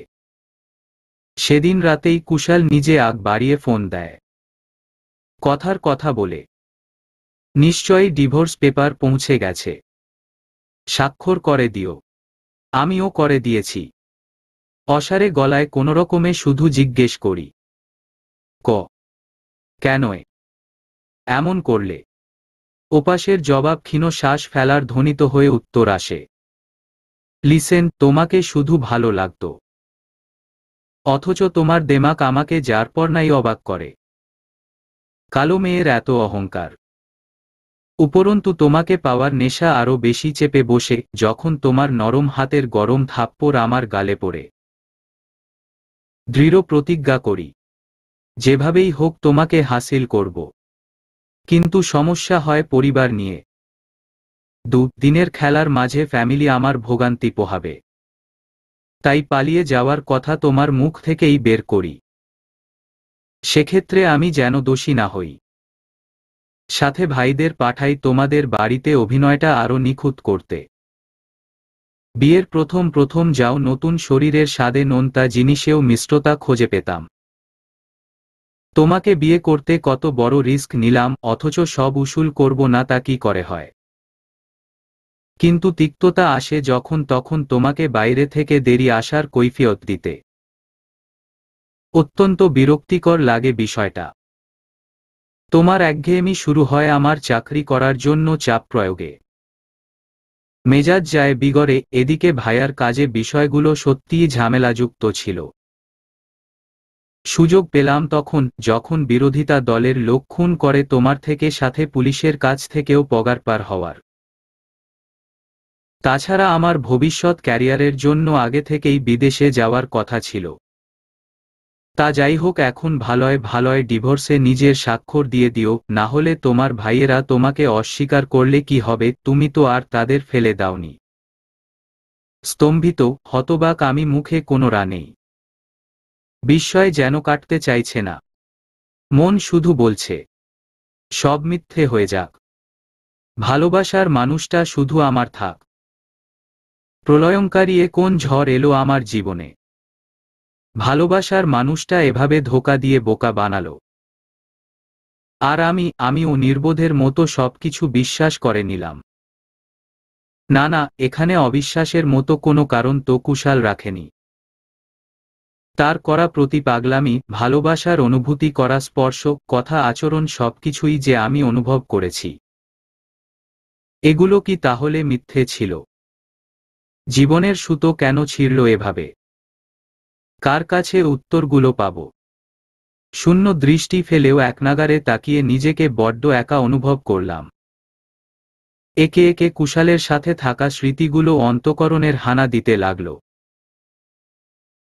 সেদিন রাতেই কুশাল নিজে আগ বাড়িয়ে ফোন দেয়, কথার কথা বলে, নিশ্চয়ই ডিভোর্স পেপার পৌঁছে গেছে, স্বাক্ষর করে দিও। আমিও করে দিয়েছি। অসারে গলায় কোনোরকমে শুধু জিজ্ঞেস করি, কেন এমন করলে? ওপাশের জবাব ক্ষীণ শ্বাস ফেলার ধ্বনিত হয়ে উত্তর আসে, লিসেন, তোমাকে শুধু ভালো লাগতো। অথচ তোমার দেমাক আমাকে যার পর নাই অবাক করে। কালো মেয়ের এত অহংকার। উপরন্তু তোমাকে পাওয়ার নেশা আরো বেশি চেপে বসে যখন তোমার নরম হাতের গরম থাপ্পড় আমার গালে পড়ে। দৃঢ় প্রতিজ্ঞা করি, যেভাবেই হোক তোমাকে হাসিল করব। কিন্তু সমস্যা হয় পরিবার নিয়ে। দিনের খেলার মাঝে ফ্যামিলি আমার ভোগান্তি পোহাবে। তাই পালিয়ে যাওয়ার কথা তোমার মুখ থেকেই বের করি। সেক্ষেত্রে আমি যেন দোষী না হই। সাথে ভাইদের পাঠাই তোমাদের বাড়িতে অভিনয়টা আরো নিখুঁত করতে। বিয়ের প্রথম প্রথম যাও নতুন শরীরের স্বাদে নোনতা জিনিসেও মিষ্টতা খুঁজে পেতাম। তোমাকে বিয়ে করতে কত বড় রিস্ক নিলাম, অথচ সব উসুল করব না তা কি করে হয়? কিন্তু তিক্ততা আসে যখন তখন তোমাকে বাইরে থেকে দেরি আসার কৈফিয়ত দিতে। অত্যন্ত বিরক্তিকর লাগে বিষয়টা। তোমার একঘেয়েমি শুরু হয় আমার চাকরি করার জন্য চাপ প্রয়োগে। মেজাজ যায় বিগড়ে। এদিকে ভাইয়ার কাজে বিষয়গুলো সত্যিই ঝামেলাযুক্ত ছিল। সুযোগ পেলাম তখন যখন বিরোধিতা দলের লোক খুন করে তোমার থেকে, সাথে পুলিশের কাছ থেকেও পগার পার হওয়ার। তাছাড়া আমার ভবিষ্যৎ ক্যারিয়ারের জন্য আগে থেকেই বিদেশে যাওয়ার কথা ছিল। তা যাই হোক, এখন ভালয় ভালয় ডিভোর্সে নিজের স্বাক্ষর দিয়ে দিও, না হলে তোমার ভাইয়েরা তোমাকে অস্বীকার করলে কি হবে? তুমি তো আর তাদের ফেলে দাওনি। স্তম্ভিত হতবাক আমি, মুখে কোনো রা নেই। বিস্ময় যেন কাটতে চাইছে না। মন শুধু বলছে, সব মিথ্যে হয়ে যাক। ভালোবাসার মানুষটা শুধু আমার থাক। প্রলয়ঙ্কারী এ কোন ঝড় এলো আমার জীবনে? ভালোবাসার মানুষটা এভাবে ধোঁকা দিয়ে বোকা বানালো। আর আমিও নির্বোধের মতো সবকিছু বিশ্বাস করে নিলাম। না না, এখানে অবিশ্বাসের মতো কোনো কারণ তো কুশাল রাখেনি। তার করা প্রতি পাগলামি, ভালোবাসার অনুভূতি করা স্পর্শ, কথা আচরণ সবকিছুই যে আমি অনুভব করেছি, এগুলো কি তাহলে মিথ্যে ছিল? জীবনের সুতো কেন ছিঁড়ল এভাবে? কার কাছে উত্তরগুলো পাব? শূন্য দৃষ্টি ফেলেও একনাগাড়ে তাকিয়ে নিজেকে বড্ড একা অনুভব করলাম। একে একে কুশালের সাথে থাকা স্মৃতিগুলো অন্তঃকরণের হানা দিতে লাগল।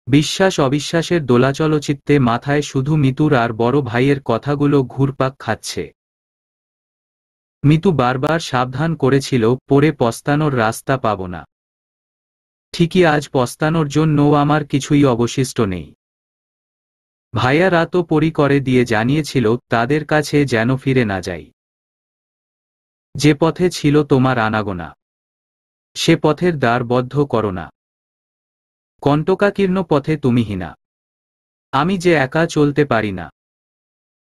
বিশ্বাস অবিশ্বাসের দোলাচলচিত্তে মাথায় শুধু মিতুর আর বড় ভাইয়ের কথাগুলো ঘুরপাক খাচ্ছে। মিতু বারবার সাবধান করেছিল, পরে পস্তানোর রাস্তা পাব না। ঠিকই আজ পস্তানোর জন্যও আমার কিছুই অবশিষ্ট নেই। ভাইয়া রাতও পরি করে দিয়ে জানিয়েছিল তাদের কাছে যেন ফিরে না যাই। যে পথে ছিল তোমার আনাগোনা, সে পথের দ্বার বদ্ধ করো না। কণ্টকাকীর্ণ পথে তুমি হীনা, আমি যে একা চলতে পারি না।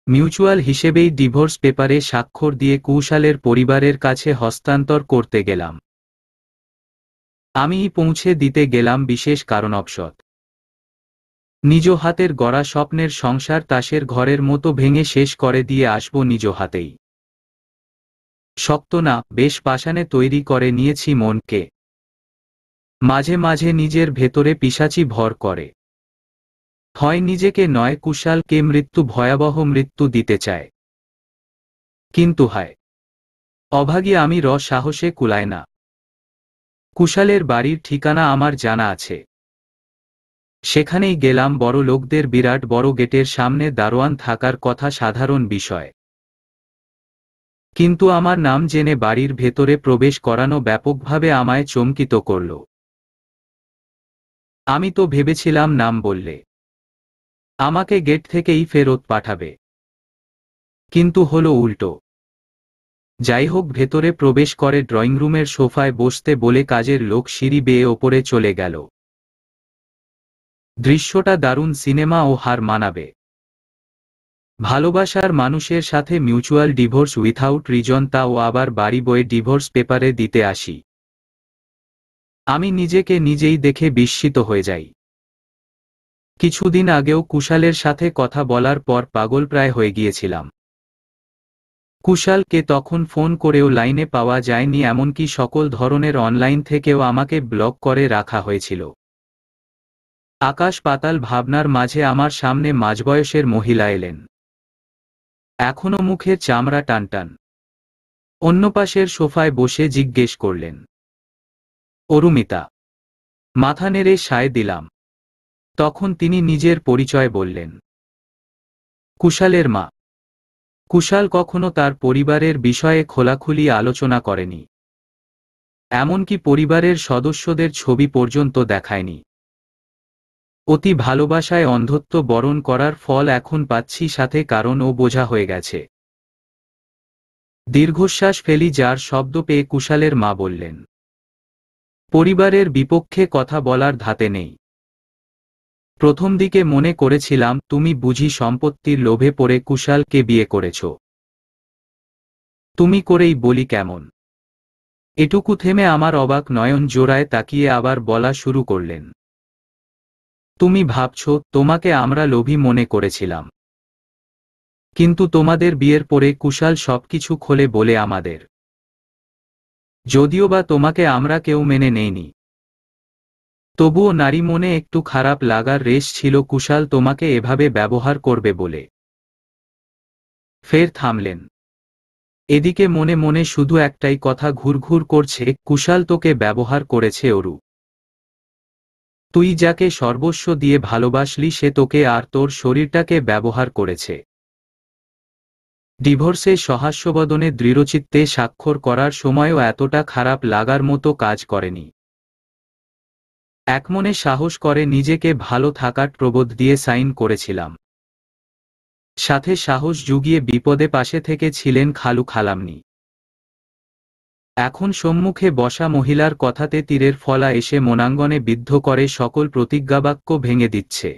মিউচুয়াল হিসেবেই ডিভোর্স পেপারে স্বাক্ষর দিয়ে কুশালের পরিবারের কাছে হস্তান্তর করতে গেলাম। আমিই পৌঁছে দিতে গেলাম বিশেষ কারণবশত। নিজ হাতের গড়া স্বপ্নের সংসার তাসের ঘরের মতো ভেঙে শেষ করে দিয়ে আসব নিজ হাতেই। শক্ত না, বেশ পাষাণে তৈরি করে নিয়েছি মনকে। মাঝে মাঝে নিজের ভেতরে পিশাচি ভর করে। হয় নিজেকে নয় কুশালকে মৃত্যু, ভয়াবহ মৃত্যু দিতে চায়। কিন্তু হায় অভাগী, আমি সাহসে কুলায় না। কুশালের বাড়ির ঠিকানা আমার জানা আছে। সেখানেই গেলাম। বড় লোকদের বিরাট বড় গেটের সামনে দারোয়ান থাকার কথা সাধারণ বিষয়, কিন্তু আমার নাম জেনে বাড়ির ভেতরে প্রবেশ করানো ব্যাপকভাবে আমায় চমকিত করল। আমি তো ভেবেছিলাম নাম বললে আমাকে গেট থেকেই ফেরত পাঠাবে, কিন্তু হলো উল্টো। যাই হোক, ভেতরে প্রবেশ করে ড্রয়িং রুমের সোফায় বসতে বলে কাজের লোক সিঁড়ি বেয়ে ওপরে চলে গেল। দৃশ্যটা দারুণ, সিনেমা ও হার মানাবে। ভালোবাসার মানুষের সাথে মিউচুয়াল ডিভোর্স উইথাউট রিজন, তাও আবার বাড়ি বয়ে ডিভোর্স পেপারে দিতে আসি। আমি নিজেকে নিজেই দেখে বিস্মিত হয়ে যাই। কিছুদিন আগেও কুশালের সাথে কথা বলার পর পাগলপ্রায় হয়ে গিয়েছিলাম। কুশালকে তখন ফোন করেও লাইনে পাওয়া যায়নি, এমনকি সকল ধরনের অনলাইন থেকেও আমাকে ব্লক করে রাখা হয়েছিল। আকাশ পাতাল ভাবনার মাঝে আমার সামনে মাঝবয়সের মহিলা এলেন। এখনো মুখের চামড়া টানটান। অন্য পাশের সোফায় বসে জিজ্ঞেস করলেন, অরুমিতা? মাথা নেড়ে সায় দিলাম। তখন তিনি নিজের পরিচয় বললেন, কুশালের মা। কুশাল কখনো তার পরিবারের বিষয়ে খোলাখুলি আলোচনা করেনি, এমনকি পরিবারের সদস্যদের ছবি পর্যন্ত দেখায়নি। অতি ভালোবাসায় অন্ধত্ব বরণ করার ফল এখন পাচ্ছি সাথে, কারণ ও বোঝা হয়ে গেছে। দীর্ঘশ্বাস ফেলি যার শব্দ পেয়ে কুশালের মা বললেন, পরিবারের বিপক্ষে কথা বলার ধাতে নেই। প্রথম দিকে মনে করেছিলাম তুমি বুঝি সম্পত্তির লোভে পড়ে কুশালকে বিয়ে করেছ। তুমি করেই বলি কেমন? এটুকু থেমে আমার অবাক নয়ন জোড়ায় তাকিয়ে আবার বলা শুরু করলেন, তুমি ভাবছ তোমাকে আমরা লোভী মনে করেছিলাম, কিন্তু তোমাদের বিয়ের পরে কুশাল সবকিছু খোলে বলে আমাদের। যদিও বা তোমাকে আমরা কেউ মেনে নেইনি, তবুও নারী মনে একটু খারাপ লাগার রেশ ছিল কুশাল তোমাকে এভাবে ব্যবহার করবে বলে। ফের থামলেন। এদিকে মনে মনে শুধু একটাই কথা ঘুরঘুর করছে, কুশাল তোকে ব্যবহার করেছে অরু। তুই যাকে সর্বস্ব দিয়ে ভালোবাসলি সে তোকে আর তোর শরীরটাকে ব্যবহার করেছে। ডিভোর্সে সহাস্যবদনে দৃঢ়চিত্তে স্বাক্ষর করার সময়ও এতটা খারাপ লাগার মতো কাজ করেনি। একমনে সাহস করে নিজেকে ভালো থাকার প্রবোধ দিয়ে সাইন করেছিলাম। সাথে সাহস জুগিয়ে বিপদে পাশে থেকে ছিলেন খালু খালামনি। এখন সম্মুখে বসা মহিলার কথাতে তীরের ফলা এসে মনাঙ্গনে বিদ্ধ করে সকল প্রতিজ্ঞাবাক্য ভেঙে দিচ্ছে,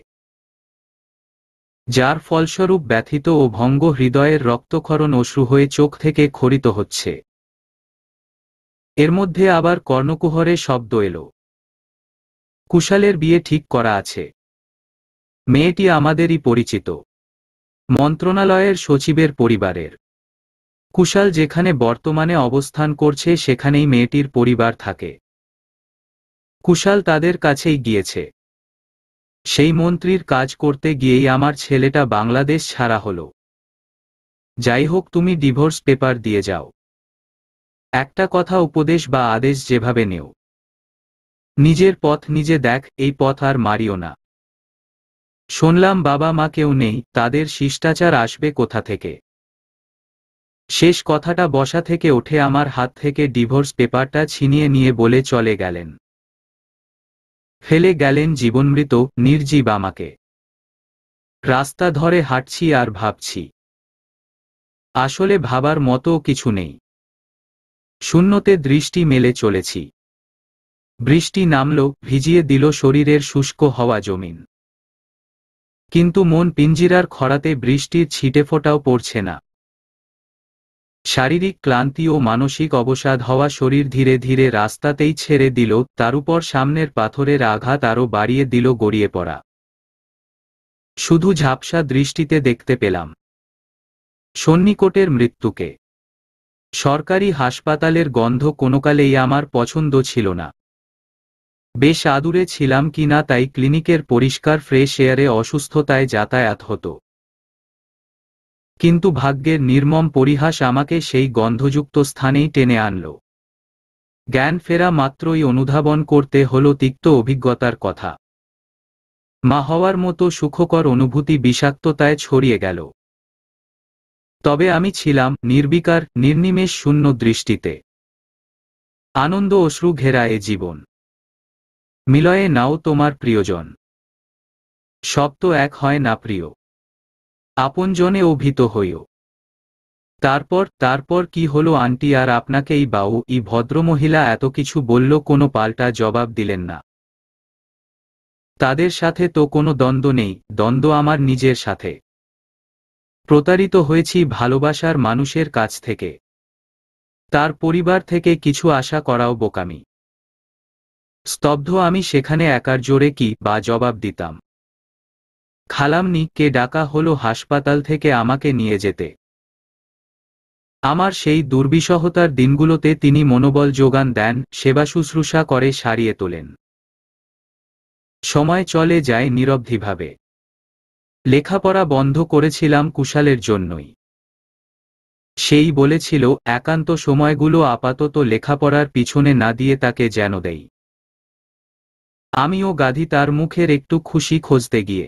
যার ফলস্বরূপ ব্যথিত ও ভঙ্গ হৃদয়ের রক্তক্ষরণ অশ্রু হয়ে চোখ থেকে খরিত হচ্ছে। এর মধ্যে আবার কর্ণকুহরে শব্দ এলো, কুশালের বিয়ে ঠিক করা আছে। মেয়েটি আমাদেরই পরিচিত, মন্ত্রণালয়ের সচিবের পরিবারের। কুশাল যেখানে বর্তমানে অবস্থান করছে সেখানেই মেয়েটির পরিবার থাকে। কুশাল তাদের কাছেই গিয়েছে। সেই মন্ত্রীর কাজ করতে গিয়েই আমার ছেলেটা বাংলাদেশ ছাড়া হলো। যাই হোক, তুমি ডিভোর্স পেপার দিয়ে যাও। একটা কথা, উপদেশ বা আদেশ যেভাবে নেও, নিজের পথ নিজে দেখ, এই পথ আর মারিও না। শুনলাম বাবা মা কেউ নেই, তাদের শিষ্টাচার আসবে কোথা থেকে? শেষ কথাটা বসা থেকে উঠে আমার হাত থেকে ডিভোর্স পেপারটা ছিনিয়ে নিয়ে বলে চলে গেলেন। ফেলে গেলেন জীবনমৃত নির্জীব আমাকে। রাস্তা ধরে হাঁটছি আর ভাবছি, আসলে ভাবার মতো কিছু নেই। শূন্যতে দৃষ্টি মেলে চলেছি। বৃষ্টি নামল, ভিজিয়ে দিল শরীরের শুষ্ক হওয়া জমিন। কিন্তু মন পিঞ্জিরার খরাতে বৃষ্টির ছিটেফোঁটাও পড়ছে না। শারীরিক ক্লান্তি ও মানসিক অবসাদ হওয়া শরীর ধীরে ধীরে রাস্তাতেই ছেড়ে দিল, তার উপর সামনের পাথরের আঘাত আরও বাড়িয়ে দিল গড়িয়ে পড়া। শুধু ঝাপসা দৃষ্টিতে দেখতে পেলাম সন্নিকটের মৃত্যুকে। সরকারি হাসপাতালের গন্ধ কোনোকালেই আমার পছন্দ ছিল না। বেশ আদুরে ছিলাম কিনা তাই ক্লিনিকের পরিষ্কার ফ্রেশ এয়ারে অসুস্থতায় যাতায়াত হতো। কিন্তু ভাগ্যের নির্মম পরিহাস আমাকে সেই গন্ধযুক্ত স্থানেই টেনে আনল। জ্ঞান ফেরা মাত্রই অনুধাবন করতে হলো তিক্ত অভিজ্ঞতার কথা। মা হওয়ার মতো সুখকর অনুভূতি বিষাক্ততায় ছড়িয়ে গেল। তবে আমি ছিলাম নির্বিকার, নির্নিমেষ শূন্য দৃষ্টিতে। আনন্দ অশ্রু ঘেরা এ জীবন। মিলয়ে নাও তোমার প্রিয়জন। সব তো এক হয় না প্রিয়। আপনজনে ও ভীত হইও। তারপর কি হলো আন্টি? আর আপনাকেই বাউ, ই ভদ্রমহিলা এত কিছু বলল, কোনো পাল্টা জবাব দিলেন না। তাদের সাথে তো কোনো দ্বন্দ্ব নেই, দ্বন্দ্ব আমার নিজের সাথে। প্রতারিত হয়েছি ভালোবাসার মানুষের কাছ থেকে। তার পরিবার থেকে কিছু আশা করাও বোকামি। স্তব্ধ আমি সেখানে, একার জোরে কি বা জবাব দিতাম? খালামনি কে ডাকা হলো হাসপাতাল থেকে আমাকে নিয়ে যেতে। আমার সেই দুর্বিষহতার দিনগুলোতে তিনি মনোবল যোগান দেন, সেবা শুশ্রূষা করে সারিয়ে তোলেন। সময় চলে যায় নিরবধিভাবে। লেখাপড়া বন্ধ করেছিলাম কুশালের জন্যই। সেই বলেছিল একান্ত সময়গুলো আপাতত লেখাপড়ার পিছনে না দিয়ে তাকে যেন দেই। আমিও গাধি তার মুখের একটু খুশি খুঁজতে গিয়ে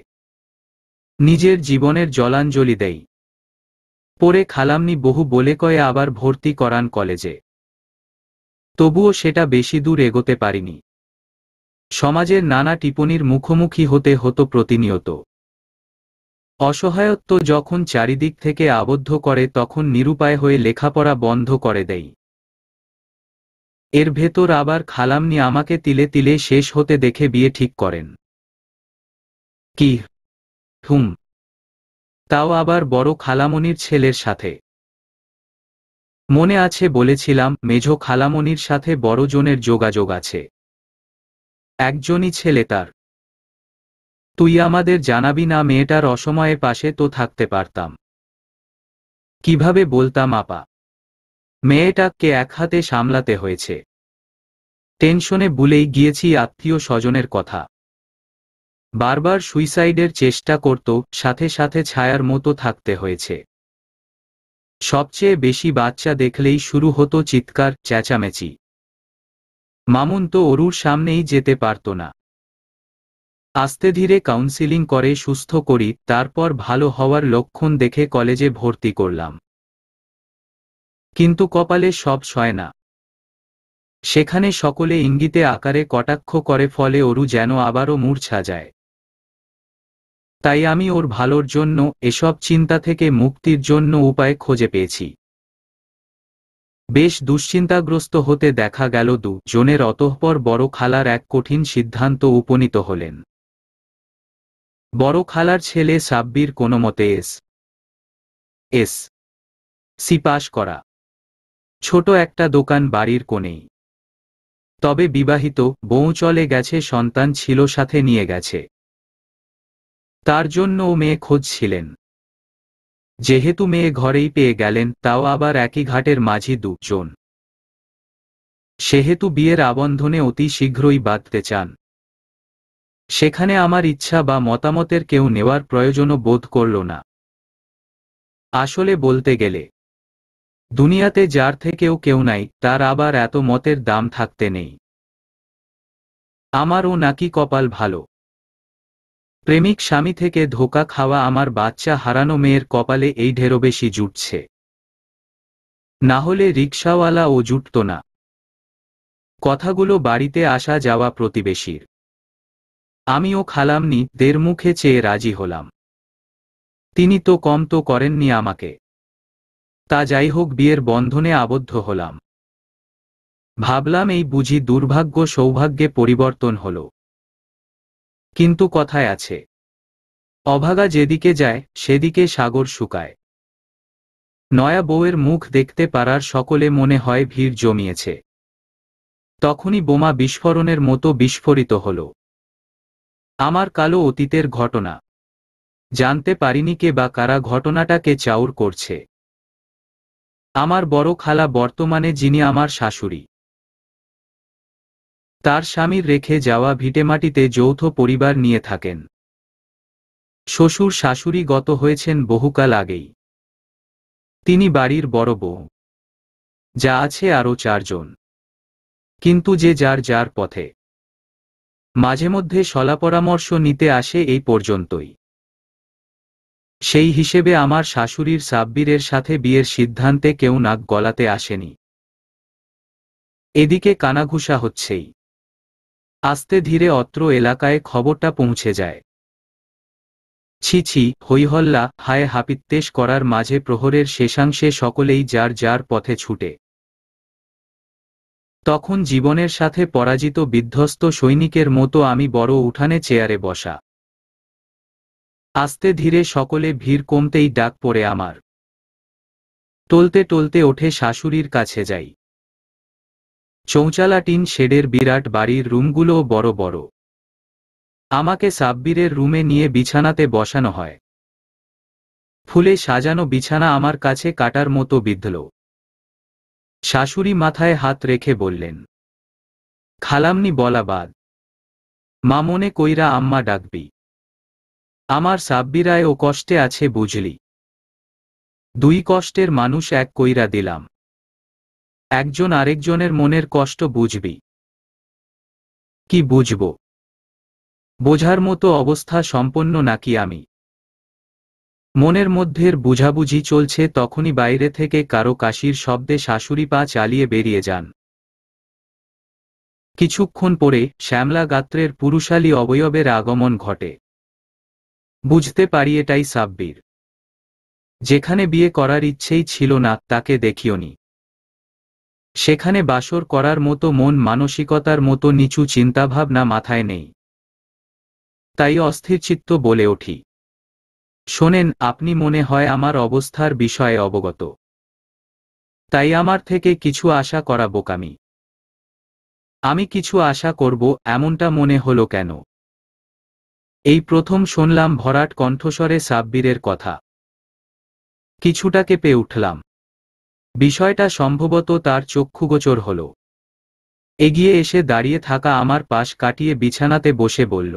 নিজের জীবনের জলাঞ্জলি দেই। পরে খালামনি বহু বলে কয়ে আবার ভর্তি করান কলেজে। তবুও সেটা বেশি দূর এগোতে পারিনি। সমাজের নানা টিপ্পনির মুখোমুখি হতে হতো প্রতিনিয়ত। অসহায়ত্ব যখন চারিদিক থেকে আবদ্ধ করে তখন নিরুপায় হয়ে লেখাপড়া বন্ধ করে দেই। এর ভেতর আবার খালামনি আমাকে তিলে তিলে শেষ হতে দেখে বিয়ে ঠিক করেন। কি? তাও আবার বড় খালামণির ছেলের সাথে। মনে আছে বলেছিলাম মেঝো খালামণির সাথে বড় জনের যোগাযোগ আছে। একজনই ছেলে তার। তুই আমাদের জানাবি না? মেয়েটার অসময়ে পাশে তো থাকতে পারতাম। কিভাবে বলতাম আপা? মেয়েটাকে এক হাতে সামলাতে হয়েছে। টেনশনে ভুলেই গিয়েছি আত্মীয় স্বজনের কথা। বারবার সুইসাইডের চেষ্টা করত, সাথে সাথে ছায়ার মতো থাকতে হয়েছে। সবচেয়ে বেশি বাচ্চা দেখলেই শুরু হতো চিৎকার চেঁচামেচি। মামুন তো অরুর সামনেই যেতে পারত না। আস্তে ধীরে কাউন্সিলিং করে সুস্থ করি, তারপর ভালো হওয়ার লক্ষণ দেখে কলেজে ভর্তি করলাম। কিন্তু কপালে সব সয় না। সেখানে সকলে ইঙ্গিতে আকারে কটাক্ষ করে, ফলে অরু যেন আবারও মূর্ছা যায়। তাই আমি ওর ভালোর জন্য, এসব চিন্তা থেকে মুক্তির জন্য উপায় খুঁজে পেয়েছি। বেশ দুশ্চিন্তাগ্রস্ত হতে দেখা গেল জনের। অতঃপর বড় খালার এক কঠিন সিদ্ধান্ত উপনীত হলেন। বড় খালার ছেলে সাব্বির কোনোমতে এস.সি. পাশ করা। ছোট একটা দোকান বাড়ির কোণেই। তবে বিবাহিত, বউ চলে গেছে, সন্তান ছিল সাথে নিয়ে গেছে। তার জন্য ও মেয়ে খুঁজছিলেন। যেহেতু মেয়ে ঘরেই পেয়ে গেলেন, তাও আবার একই ঘাটের মাঝি দুজন, সেহেতু বিয়ের আবন্ধনে অতি শীঘ্রই বাঁধতে চান। সেখানে আমার ইচ্ছা বা মতামতের কেউ নেওয়ার প্রয়োজনও বোধ করল না। আসলে বলতে গেলে দুনিয়াতে যার থেকেও কেউ নাই, তার আবার এত মতের দাম থাকতে নেই। আমারও নাকি কপাল ভালো। প্রেমিক স্বামী থেকে ধোঁকা খাওয়া আমার বাচ্চা হারানো মেয়ের কপালে এই ঢেরও বেশি জুটছে। না হলে রিকশাওয়ালা ও জুটত না। কথাগুলো বাড়িতে আসা যাওয়া প্রতিবেশীর। আমিও খালামনি দের মুখে চেয়ে রাজি হলাম। তিনি তো কম তো করেননি আমাকে। তা যাই হোক, বিয়ের বন্ধনে আবদ্ধ হলাম। ভাবলাম এই বুঝি দুর্ভাগ্য সৌভাগ্যে পরিবর্তন হলো। কিন্তু কথায় আছে, অভাগা যেদিকে যায় সেদিকে সাগর শুকায়। নয়া বউয়ের মুখ দেখতে পারার সকলে মনে হয় ভিড় জমিয়েছে। তখনই বোমা বিস্ফোরণের মতো বিস্ফোরিত হল আমার কালো অতীতের ঘটনা। জানতে পারিনি কে বা কারা ঘটনাটাকে চাউর করছে। আমার বড় খালা, বর্তমানে যিনি আমার শাশুড়ি, তার স্বামীর রেখে যাওয়া ভিটেমাটিতে যৌথ পরিবার নিয়ে থাকেন। শ্বশুর শাশুড়ি গত হয়েছেন বহুকাল আগেই। তিনি বাড়ির বড় বউ। যা আছে আরও 4 জন, কিন্তু যে যার যার পথে। মাঝে মধ্যে শলাপরামর্শ নিতে আসে, এই পর্যন্তই। সেই হিসেবে আমার শাশুড়ির সাব্বিরের সাথে বিয়ের সিদ্ধান্তে কেউ নাক গলাতে আসেনি। এদিকে কানাঘুষা হচ্ছেই। আস্তে ধীরে অত্র এলাকায় খবরটা পৌঁছে যায়। ছি ছি, হইহল্লা, হায় হাপিত্যেশ করার মাঝে প্রহরের শেষাংশে সকলেই যার যার পথে ছুটে। তখন জীবনের সাথে পরাজিত বিধ্বস্ত সৈনিকের মতো আমি বড় উঠানে চেয়ারে বসা। আস্তে ধীরে সকলে ভিড় কমতেই ডাক পড়ে আমার। টলতে টলতে ওঠে শাশুড়ির কাছে যাই। চৌচালা টিন শেডের বিরাট বাড়ির রুমগুলোও বড় বড়। আমাকে সাব্বিরের রুমে নিয়ে বিছানাতে বসানো হয়। ফুলে সাজানো বিছানা আমার কাছে কাটার মতো বিঁধল। শাশুড়ি মাথায় হাত রেখে বললেন, খালামনি বলা বাদ, মা মনে কইরা আম্মা ডাকবি। আমার সাব্বিরায় ও কষ্টে আছে বুঝলি। 2 কষ্টের মানুষ এক কইরা দিলাম। একজন আরেকজনের মনের কষ্ট বুঝবি। কি বুঝব? বোঝার মতো অবস্থা সম্পন্ন নাকি আমি? মনের মধ্যের বুঝাবুঝি চলছে, তখনই বাইরে থেকে কারো কাশির শব্দে শাশুড়ি পা চালিয়ে বেরিয়ে যান। কিছুক্ষণ পরে শ্যামলা গাত্রের পুরুষালী অবয়বের আগমন ঘটে। বুঝতে পারি এটাই সাব্বির। যেখানে বিয়ে করার ইচ্ছেই ছিল না, তাকে দেখিওনি। সেখানে বাসর করার মতো মন মানসিকতার মতো নিচু চিন্তাভাবনা মাথায় নেই। তাই অস্থিরচিত্ত বলে উঠি, শোনেন, আপনি মনে হয় আমার অবস্থার বিষয়ে অবগত। তাই আমার থেকে কিছু আশা করা বোকামি। আমি কিছু আশা করব এমনটা মনে হলো কেন? এই প্রথম শুনলাম ভরাট কণ্ঠস্বরে সাব্বিরের কথা। কিছুটা কেঁপে উঠলাম। বিষয়টা সম্ভবত তার চক্ষুগোচর হল। এগিয়ে এসে দাঁড়িয়ে থাকা আমার পাশ কাটিয়ে বিছানাতে বসে বলল,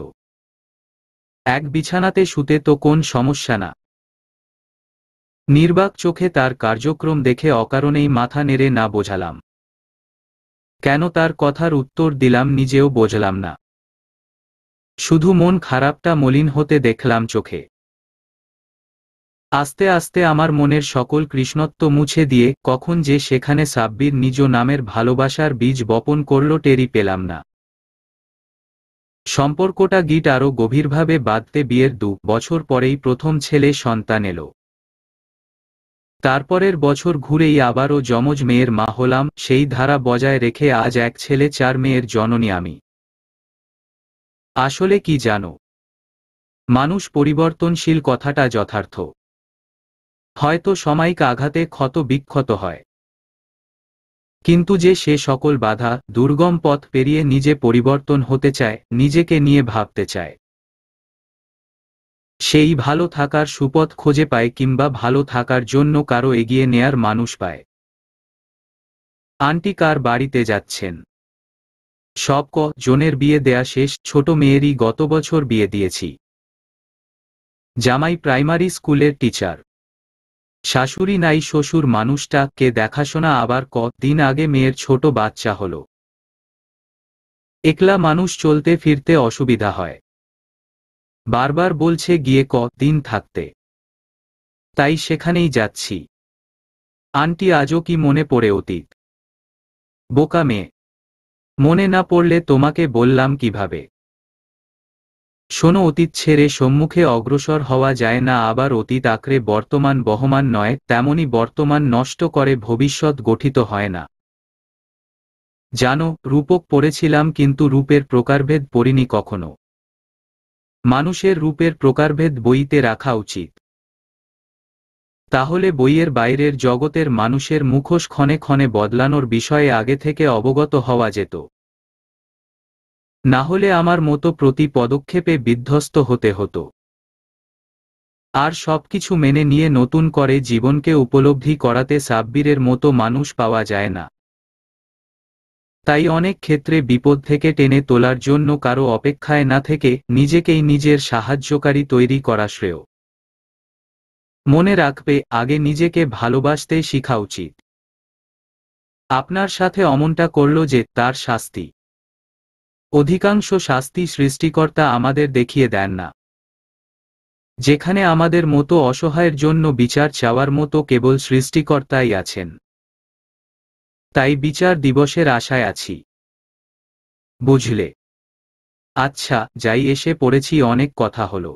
এক বিছানাতে শুতে তো কোন সমস্যা না। নির্বাক চোখে তার কার্যক্রম দেখে অকারণেই মাথা নেড়ে না বোঝালাম। কেন তার কথার উত্তর দিলাম নিজেও বোঝলাম না। শুধু মন খারাপটা মলিন হতে দেখলাম চোখে। আস্তে আস্তে আমার মনের সকল কৃষ্ণত্ব মুছে দিয়ে কখন যে সেখানে সাব্বির নিজ নামের ভালোবাসার বীজ বপন করল টেরি পেলাম না। সম্পর্কটা গিট আরও গভীরভাবে বাঁধতে বিয়ের 2 বছর পরেই প্রথম ছেলে সন্তান এলো। তারপরের বছর ঘুরেই আবারও যমজ মেয়ের মা হলাম। সেই ধারা বজায় রেখে আজ 1 ছেলে 4 মেয়ের জননী আমি। আসলে কি জানো, মানুষ পরিবর্তনশীল কথাটা যথার্থ। হয়তো সাময়িক আঘাতে ক্ষত বিক্ষত হয়, কিন্তু যে সে সকল বাধা দুর্গম পথ পেরিয়ে নিজে পরিবর্তন হতে চায়, নিজেকে নিয়ে ভাবতে চায়, সেই ভালো থাকার সুপথ খুঁজে পায় কিংবা ভালো থাকার জন্য কারো এগিয়ে নেয়ার মানুষ পায়। আন্টি কার বাড়িতে যাচ্ছেন? সব জনের বিয়ে দেয়া শেষ, ছোট মেয়েরই গত বছর বিয়ে দিয়েছি। জামাই প্রাইমারি স্কুলের টিচার। শাশুড়ি নাই, শ্বশুর মানুষটা কে দেখাশোনা, আবার দিন আগে মেয়ের ছোট বাচ্চা হলো। একলা মানুষ, চলতে ফিরতে অসুবিধা হয়। বারবার বলছে গিয়ে দিন থাকতে, তাই সেখানেই যাচ্ছি। আন্টি আজও কি মনে পড়ে অতীত? বোকা মেয়ে, মনে না পড়লে তোমাকে বললাম কিভাবে? শোনো, অতীত ছেড়ে সম্মুখে অগ্রসর হওয়া যায় না, আবার অতীত আঁকড়ে বর্তমান বহমান নয়, তেমনি বর্তমান নষ্ট করে ভবিষ্যৎ গঠিত হয় না। জানো, রূপক পড়েছিলাম কিন্তু রূপের প্রকারভেদ পড়িনি কখনো। মানুষের রূপের প্রকারভেদ বইতে রাখা উচিত, তাহলে বইয়ের বাইরের জগতের মানুষের মুখোশ ক্ষণে ক্ষণে বদলানোর বিষয়ে আগে থেকে অবগত হওয়া যেত। না হলে আমার মতো প্রতি পদক্ষেপে বিধ্বস্ত হতে হতো। আর সবকিছু মেনে নিয়ে নতুন করে জীবনকে উপলব্ধি করাতে সাব্বিরের মতো মানুষ পাওয়া যায় না। তাই অনেক ক্ষেত্রে বিপদ থেকে টেনে তোলার জন্য কারো অপেক্ষায় না থেকে নিজেকেই নিজের সাহায্যকারী তৈরি করা শ্রেয়। মনে রাখবে, আগে নিজেকে ভালোবাসতে শেখা উচিত। আপনার সাথে অমনটা করল যে, তার শাস্তি। অধিকাংশ শাস্তি সৃষ্টিকর্তা আমাদের দেখিয়ে দেন না। যেখানে আমাদের মতো অসহায়ের জন্য বিচার চাওয়ার মতো কেবল সৃষ্টিকর্তাই আছেন। তাই বিচার দিবসের আশায় আছি, বুঝলে? আচ্ছা যাই, এসে পড়েছি, অনেক কথা হলো।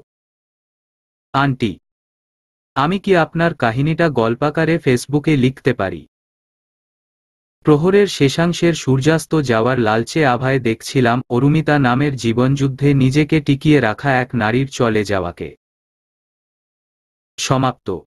আন্টি, আমি কি আপনার কাহিনীটা গল্পাকারে ফেসবুকে লিখতে পারি? প্রহরের শেষাংশের সূর্যাস্ত যাওয়ার লালচে আভায় দেখছিলাম অরুমিতা নামের জীবনযুদ্ধে নিজেকে টিকিয়ে রাখা এক নারীর চলে যাওয়াকে। সমাপ্ত।